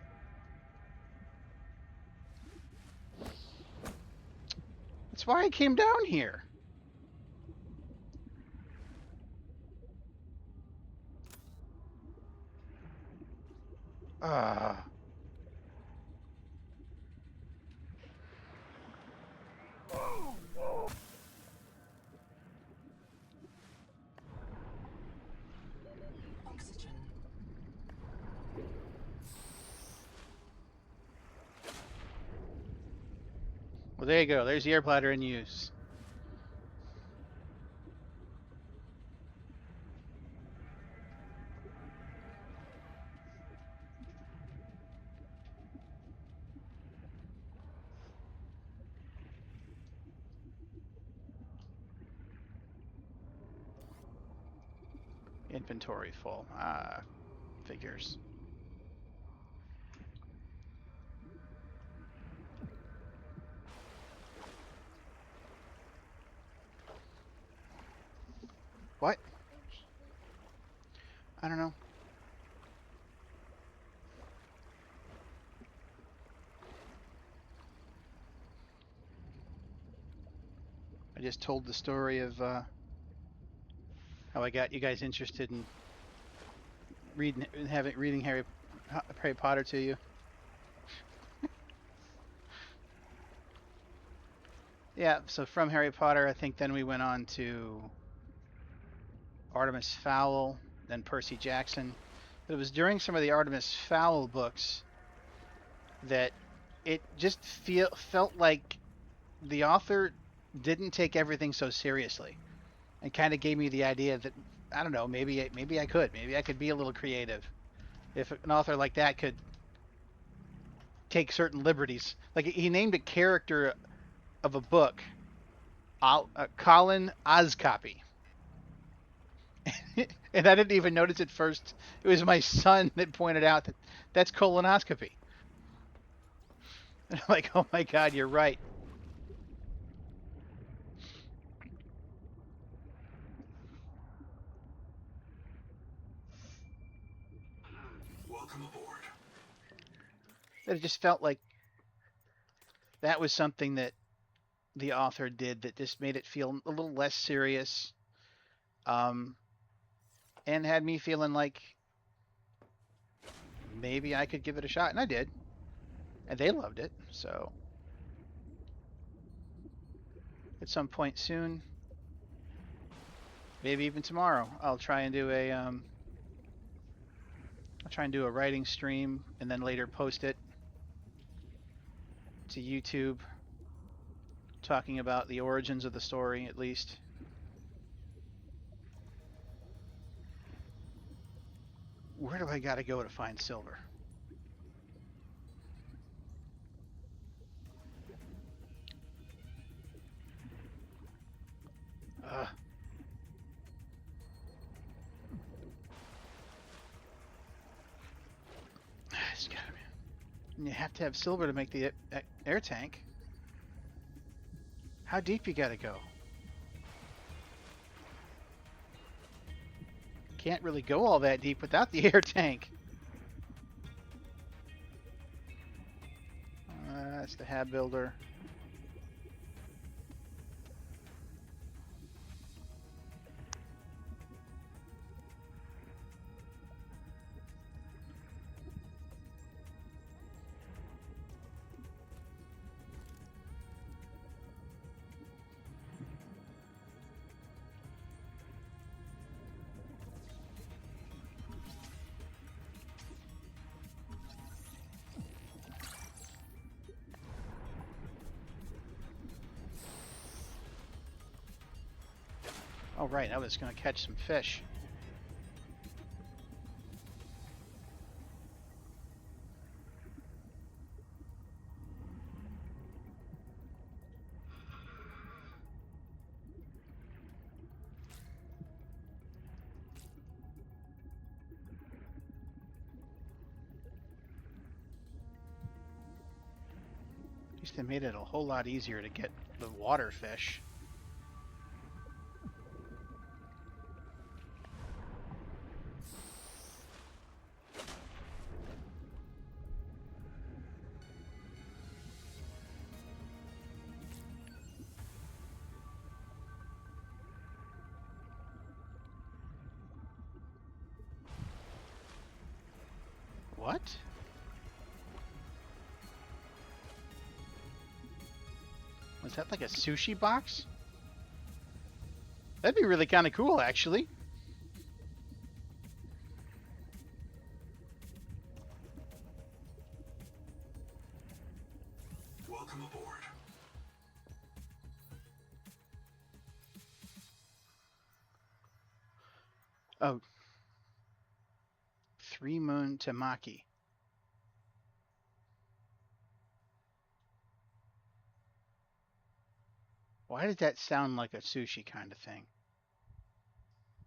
That's why I came down here. Ah. Oxygen. Well, there you go. There's the air bladder in use. Inventory full. Ah, figures. What? Where's she leaving? I don't know. I just told the story of how I got you guys interested in reading Harry Potter to you. Yeah, so from Harry Potter, I think then we went on to Artemis Fowl, then Percy Jackson. But it was during some of the Artemis Fowl books that it just felt like the author didn't take everything so seriously, and kind of gave me the idea that I don't know, maybe I could be a little creative if an author like that could take certain liberties. Like he named a character of a book Colin Ozcopy. And I didn't even notice at first. It was my son that pointed out that that's colonoscopy. And I'm like, oh my God, you're right. Welcome aboard. It just felt like that was something that the author did that just made it feel a little less serious, um, and had me feeling like maybe I could give it a shot, and I did, and they loved it. So at some point soon, maybe even tomorrow, I'll try and do a writing stream and then later post it to YouTube, talking about the origins of the story at least. Where do I gotta go to find silver? Uh, it's gotta be. And you have to have silver to make the air tank. How deep you gotta go? Can't really go all that deep without the air tank. That's the hab builder. Oh right, I was gonna catch some fish. At least they made it a whole lot easier to get the water fish. What? Was that like a sushi box? That'd be really kind of cool, actually. Welcome aboard. Oh, 3 Moon Tamaki. Why did that sound like a sushi kind of thing?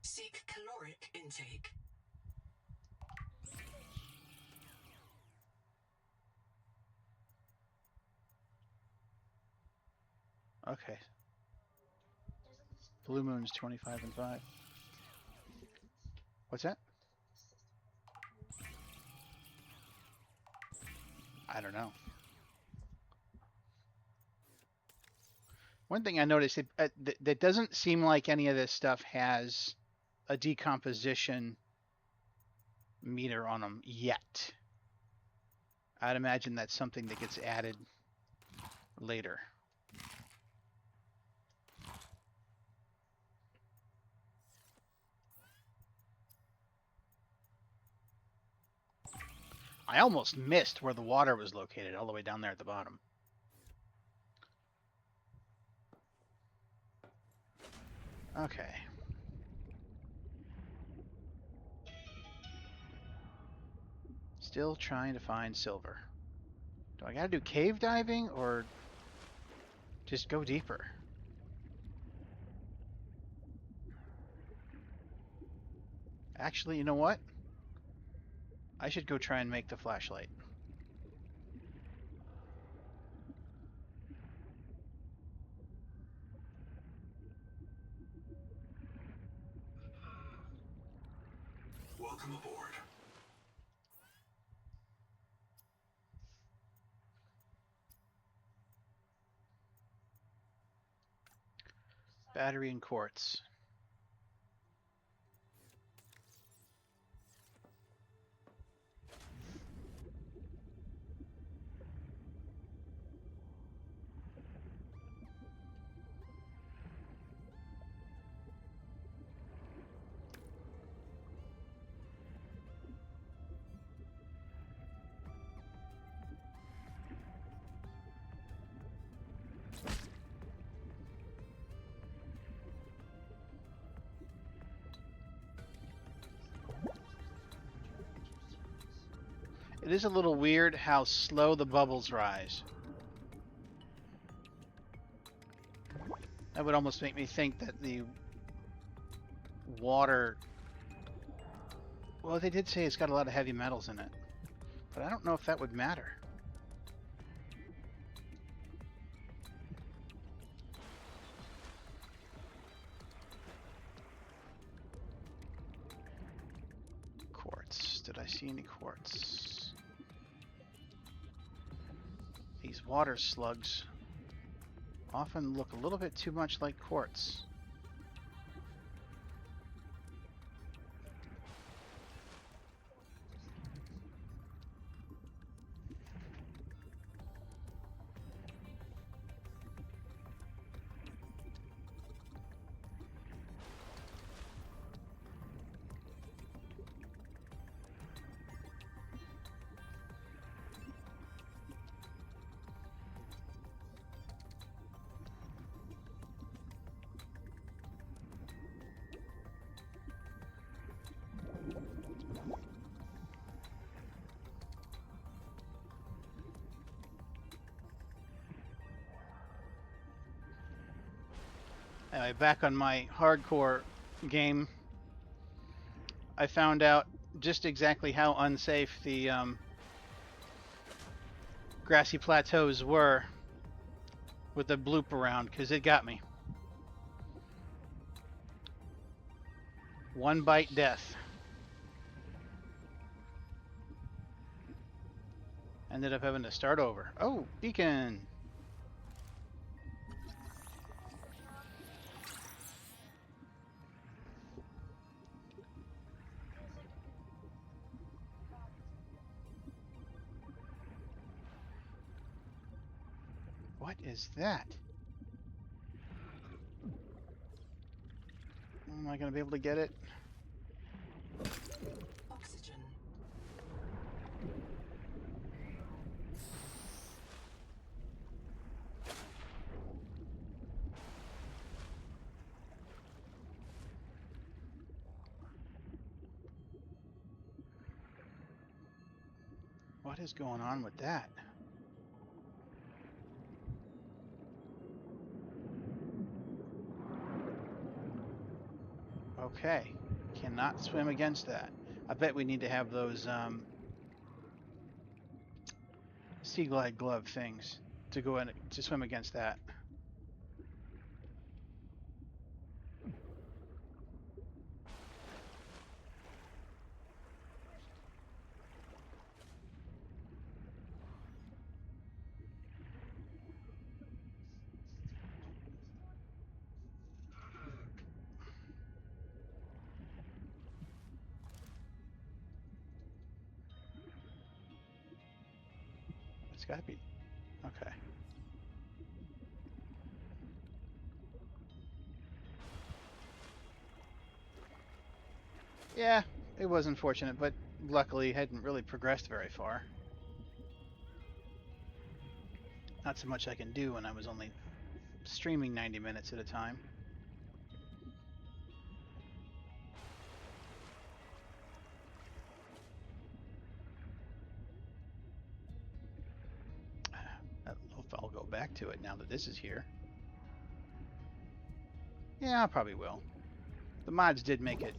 Seek caloric intake. Okay. Blue Moon's 25 and 5. What's that? I don't know. One thing I noticed, that doesn't seem like any of this stuff has a decomposition meter on them yet. I'd imagine that's something that gets added later. I almost missed where the water was located, all the way down there at the bottom. Okay. Still trying to find silver. Do I gotta do cave diving or just go deeper? Actually, you know what? I should go try and make the flashlight. Welcome aboard. Battery and quartz. It is a little weird how slow the bubbles rise. That would almost make me think that the water... Well, they did say it's got a lot of heavy metals in it, but I don't know if that would matter. Quartz. Did I see any quartz? These water slugs often look a little bit too much like quartz. Anyway, back on my hardcore game, I found out just exactly how unsafe the grassy plateaus were with the bloop around, because it got me. One bite death. Ended up having to start over. Oh, beacon! What is that? Am I going to be able to get it? Oxygen. What is going on with that? Okay. Cannot swim against that. I bet we need to have those sea glide glove things to go in to swim against that. It's got to be. Okay. Yeah, it was unfortunate, but luckily hadn't really progressed very far. Not so much I can do when I was only streaming 90 minutes at a time. I don't know if I'll go back to it now that this is here. Yeah, I probably will. The mods did make it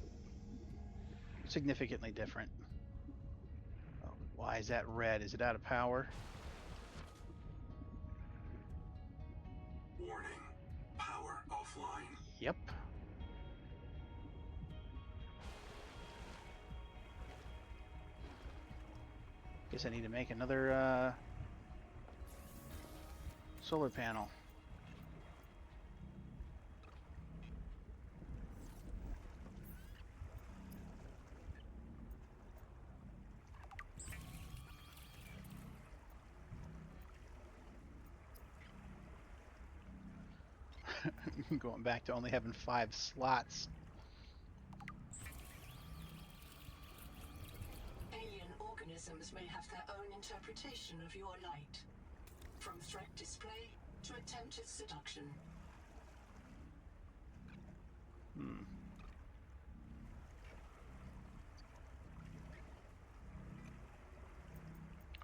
significantly different. Oh, why is that red? Is it out of power? Warning. Power offline. Yep. Guess I need to make another solar panel. Going back to only having 5 slots. Alien organisms may have their own interpretation of your light. From threat display to attempted seduction.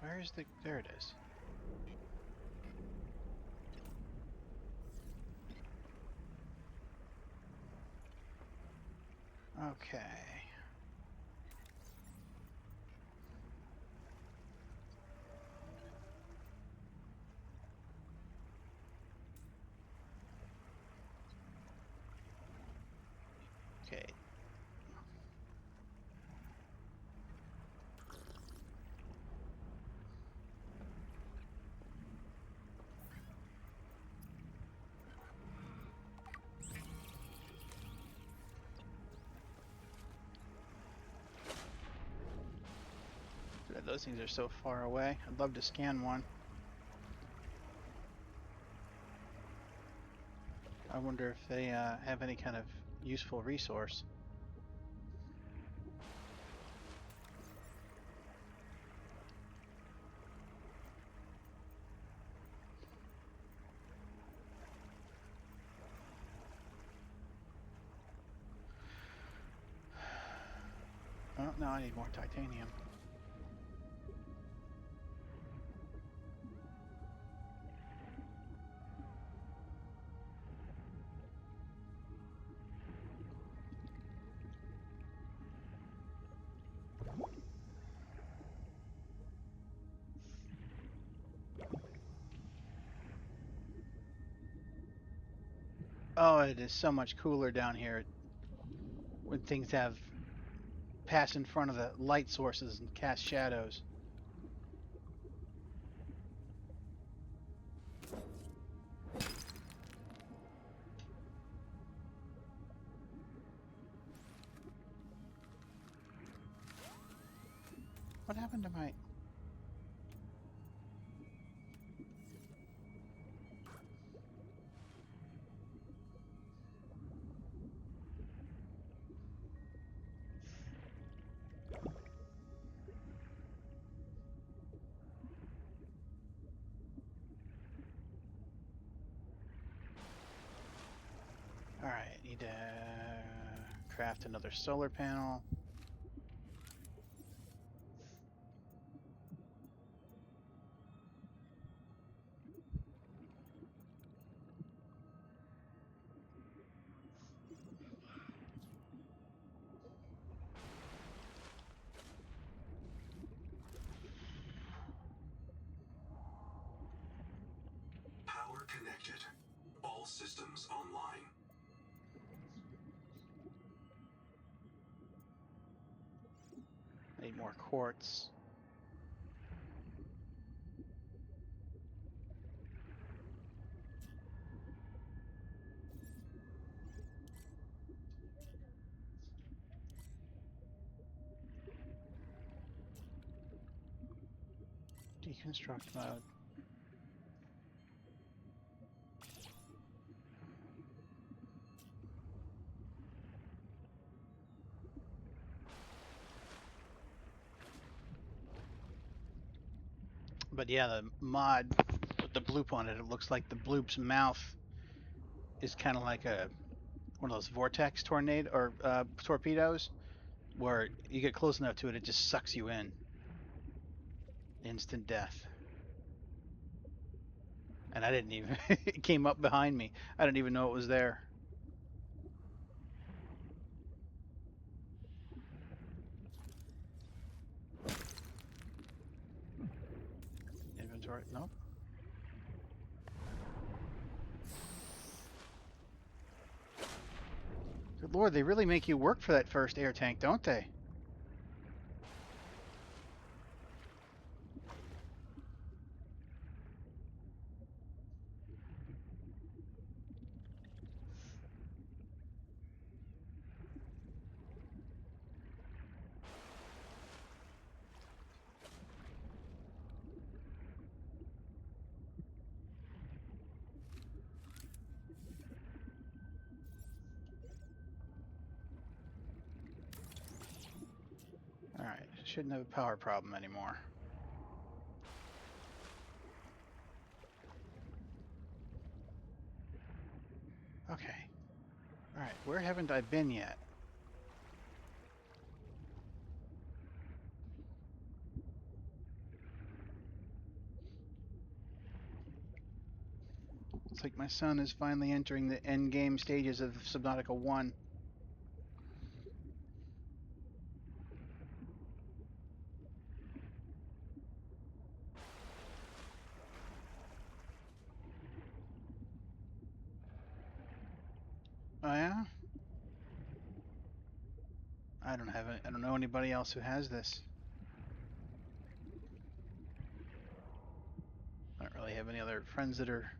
Where's the... There it is. Okay. Okay. Those things are so far away. I'd love to scan one. I wonder if they have any kind of useful resource. Oh, no, I need more titanium. Oh, it is so much cooler down here when things have pass in front of the light sources and cast shadows. What happened to my... Alright, need to craft another solar panel. detected. All systems online. Need more quartz. Deconstruct mode. But yeah, the mod with the bloop on it, it looks like the bloop's mouth is kind of like one of those vortex tornado or torpedoes, where you get close enough to it, it just sucks you in. Instant death. And I didn't even, it came up behind me. I didn't even know it was there. Inventory, nope. Good Lord, they really make you work for that first air tank, don't they? Alright, shouldn't have a power problem anymore. Okay. Alright, where haven't I been yet? It's like my son is finally entering the end game stages of Subnautica 1. Oh yeah? I don't know anybody else who has this. I don't really have any other friends that are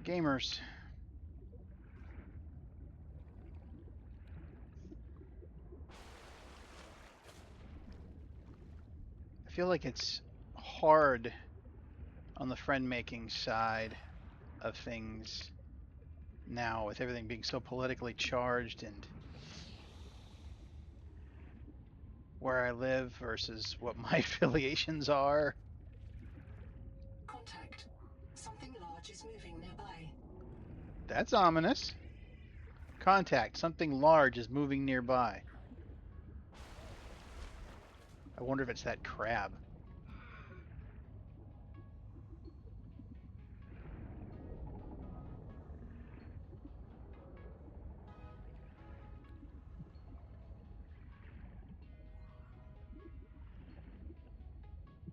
gamers. I feel like it's hard on the friend making side of things now, with everything being so politically charged and where I live versus what my affiliations are. Contact. Something large is moving nearby. That's ominous. Contact. Something large is moving nearby. I wonder if it's that crab.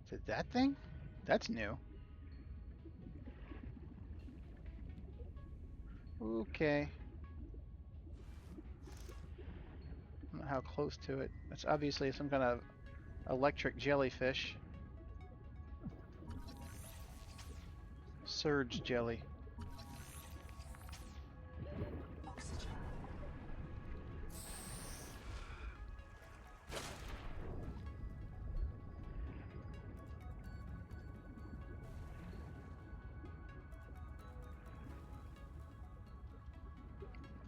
Is it that thing? That's new. Okay. I don't know how close to it. That's obviously some kind of electric jellyfish. Surge jelly. Oxygen.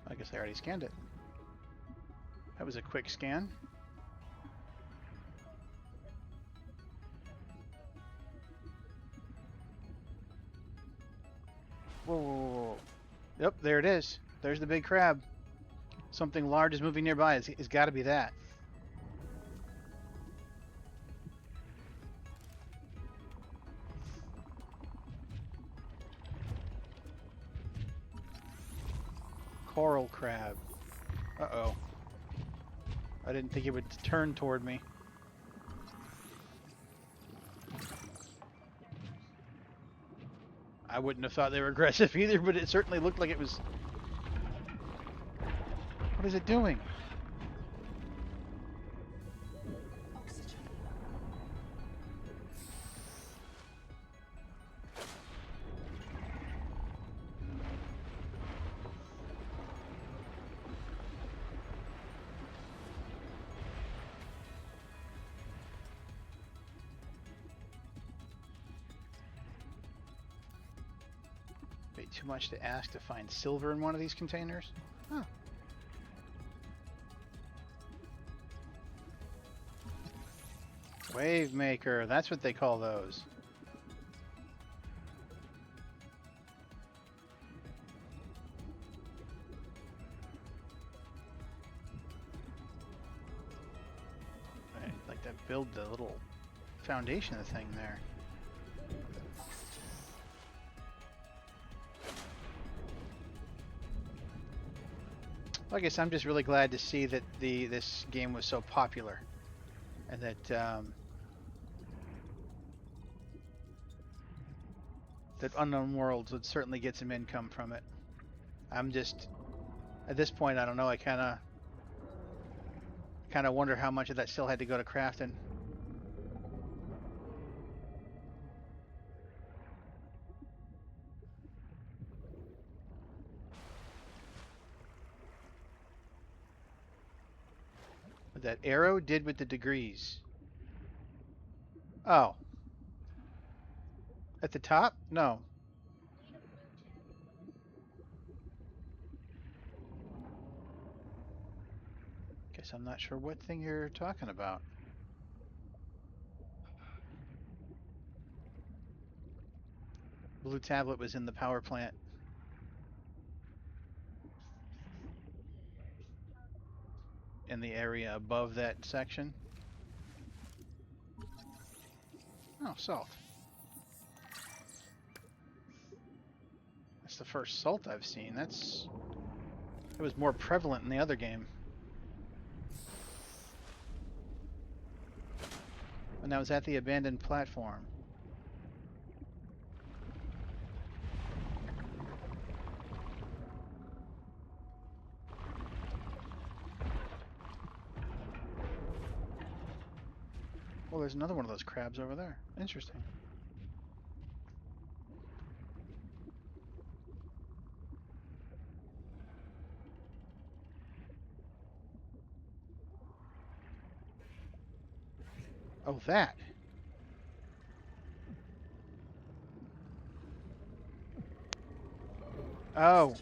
I guess I already scanned it. That was a quick scan. Whoa, whoa, whoa, whoa. Yep, there it is. There's the big crab. Something large is moving nearby. It's got to be that. Coral crab. Uh-oh. I didn't think it would turn toward me. I wouldn't have thought they were aggressive either, but it certainly looked like it was. What is it doing? Oxygen. Wait, too much to ask to find silver in one of these containers? Huh. Wave maker, that's what they call those. I'd like to build the little foundation of the thing there. Well, I guess I'm just really glad to see that this game was so popular, and that that Unknown Worlds would certainly get some income from it. I'm just at this point, I don't know. I kind of wonder how much of that still had to go to crafting. What that arrow did with the degrees. Oh, at the top? No. Need a blue tablet. Guess I'm not sure what thing you're talking about. Blue tablet was in the power plant in the area above that section. Oh, salt. That's the first salt I've seen. It was more prevalent in the other game. And I was at the abandoned platform. Well, there's another one of those crabs over there. Interesting. Oh, that. Oh,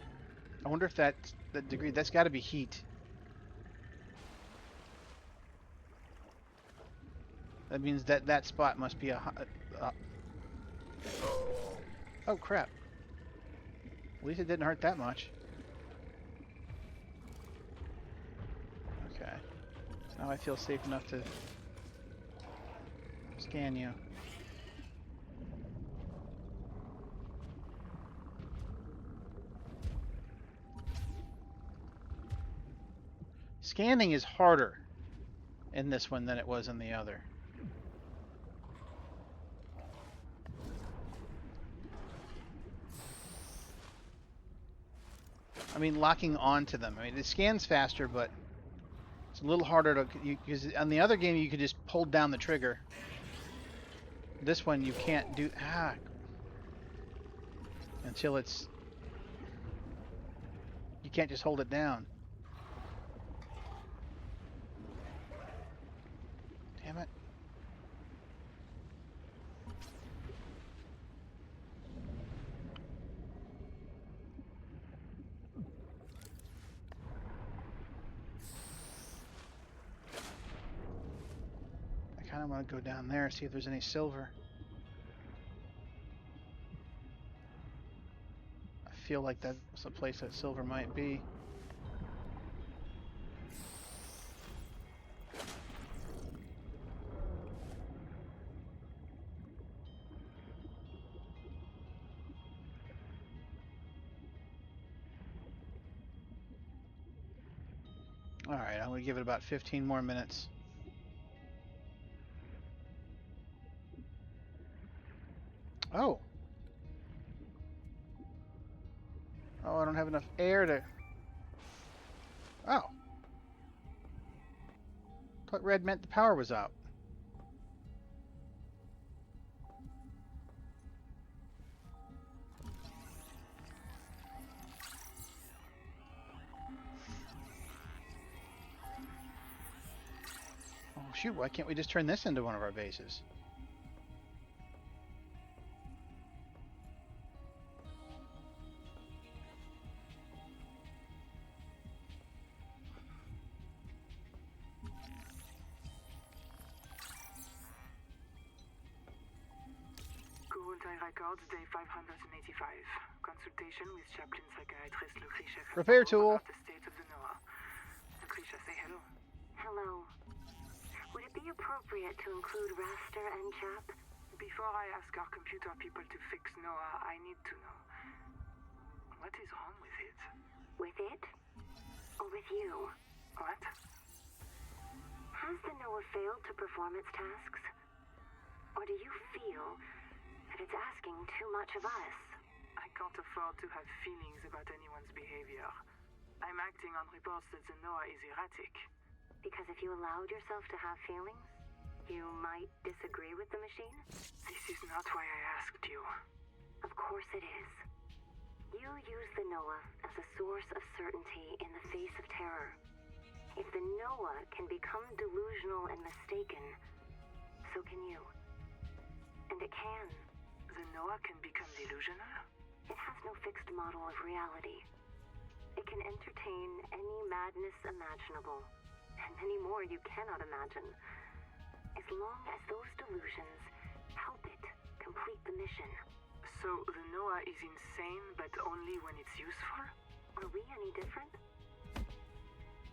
I wonder if that's the degree. That's got to be heat. That means that spot must be oh, crap. At least it didn't hurt that much. Okay. Now I feel safe enough to scan you. Scanning is harder in this one than it was in the other. I mean, locking onto them. I mean, it scans faster, but it's a little harder to, because on the other game you could just pull down the trigger. This one you can't do until it's, you can't just hold it down. Damn it. I kind of want to go down there and see if there's any silver. I feel like that's a place that silver might be. Alright, I'm going to give it about 15 more minutes. Oh. Oh, I don't have enough air to... Oh. Thought red meant the power was out. Oh, shoot, why can't we just turn this into one of our bases? Kurultai Records, day 585. Consultation with chaplain psychiatrist Lucretia Repair Castro tool. about the state of the NOAA. Lucretia, say hello. Hello. Would it be appropriate to include Raster and Chap? Before I ask our computer people to fix NOAA, I need to know. What is wrong with it? With it? Or with you? What? Has the NOAA failed to perform its tasks? Or do you feel that it's asking too much of us? I can't afford to have feelings about anyone's behavior. I'm acting on reports that the NOAA is erratic. Because if you allowed yourself to have feelings, you might disagree with the machine? This is not why I asked you. Of course it is. You use the NOAA as a source of certainty in the face of terror. If the NOAA can become delusional and mistaken, so can you. And it can. The NOAA can become delusional? It has no fixed model of reality. It can entertain any madness imaginable, and many more you cannot imagine, as long as those delusions help it complete the mission. So the NOAA is insane, but only when it's useful? Are we any different?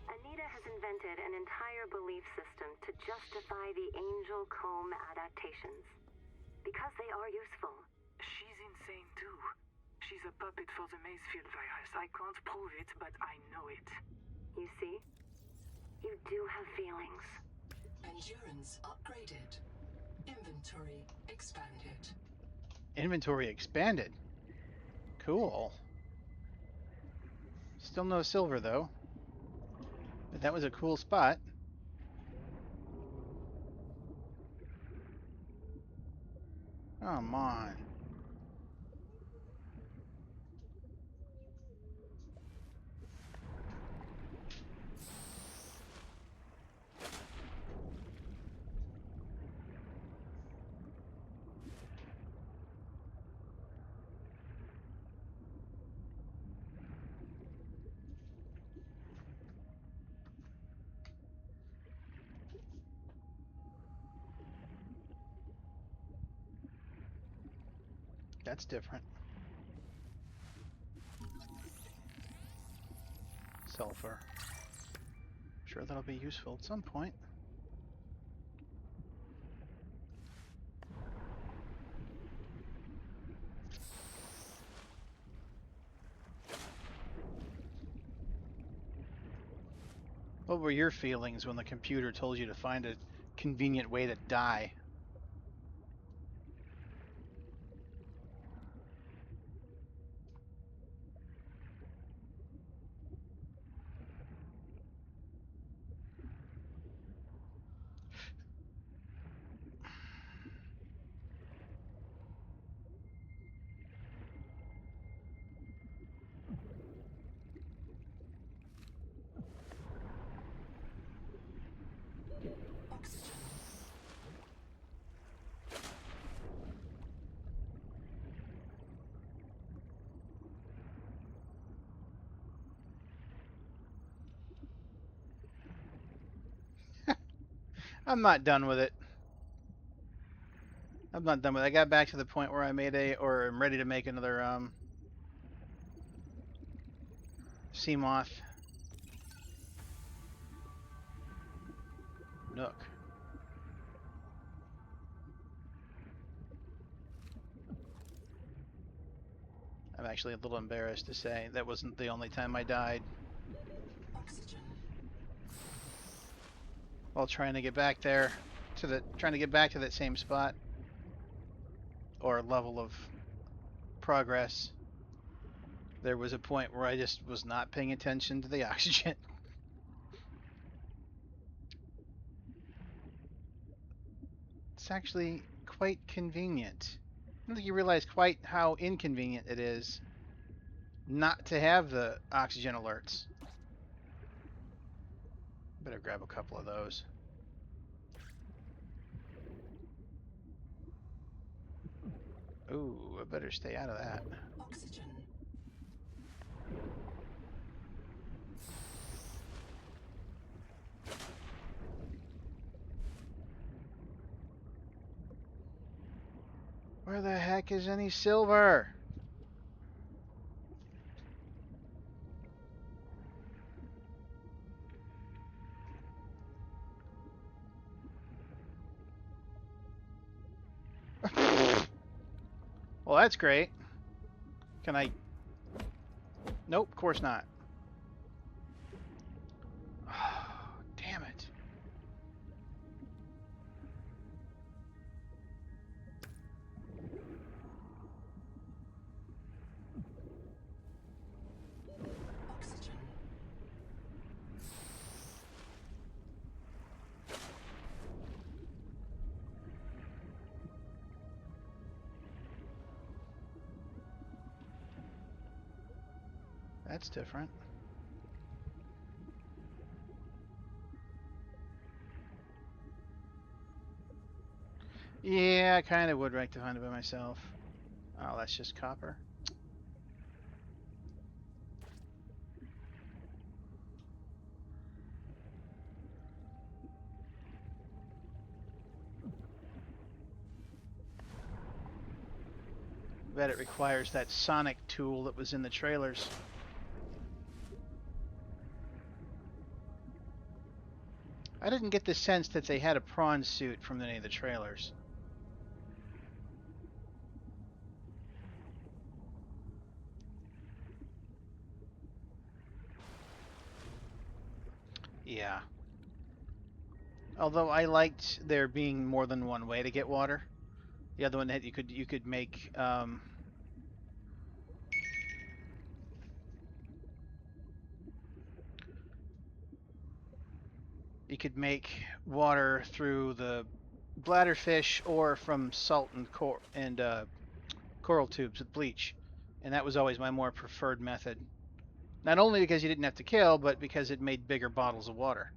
Anita has invented an entire belief system to justify the Angel Comb adaptations. Because they are useful. She's insane too. She's a puppet for the Mazefield virus. I can't prove it, but I know it. You see? You do have feelings. Endurance upgraded. Inventory expanded. Inventory expanded. Cool. Still no silver, though. But that was a cool spot. Come on. That's different. Sulfur. Sure, that'll be useful at some point. What were your feelings when the computer told you to find a convenient way to die? Oxygen. I'm not done with it. I'm not done with it. I got back to the point where I made or I'm ready to make another Seamoth Nook. I'm actually a little embarrassed to say that wasn't the only time I died Oxygen. while trying to get back there trying to get back to that same spot or level of progress. There was a point where I just was not paying attention to the oxygen. It's actually quite convenient. I don't think you realize quite how inconvenient it is not to have the oxygen alerts. Better grab a couple of those. Ooh, I better stay out of that. Oxygen. Where the heck is any silver? Well, that's great. Can I? Nope, of course not. Damn it. Oxygen. That's different. Yeah, I kind of would like to find it by myself. Oh, that's just copper. Bet it requires that sonic tool that was in the trailers. I didn't get the sense that they had a prawn suit from any of the trailers. Yeah. Although I liked there being more than one way to get water. The other one that you could make you could make water through the bladderfish or from salt and coral tubes with bleach, and that was always my more preferred method. Not only because you didn't have to kill, but because it made bigger bottles of water.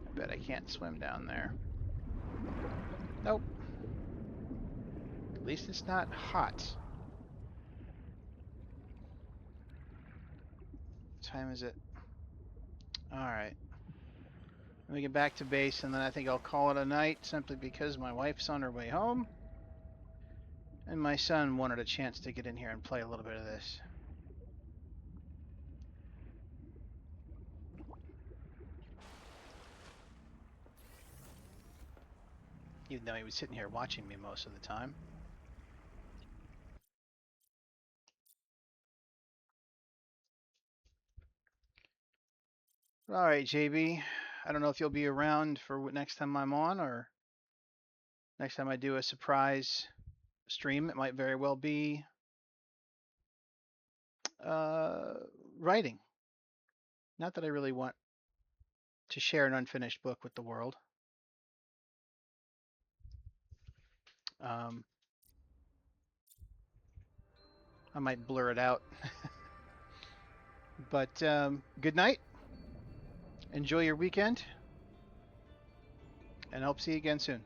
I bet I can't swim down there. Nope. At least it's not hot. What time is it? Alright. Let me get back to base, and then I think I'll call it a night, simply because my wife's on her way home. And my son wanted a chance to get in here and play a little bit of this. Even though he was sitting here watching me most of the time. Alright, JB. I don't know if you'll be around for next time I'm on, or next time I do a surprise stream. It might very well be uh, writing. Not that I really want to share an unfinished book with the world. Um, I might blur it out. But good night. Enjoy your weekend. And hope to see you again soon.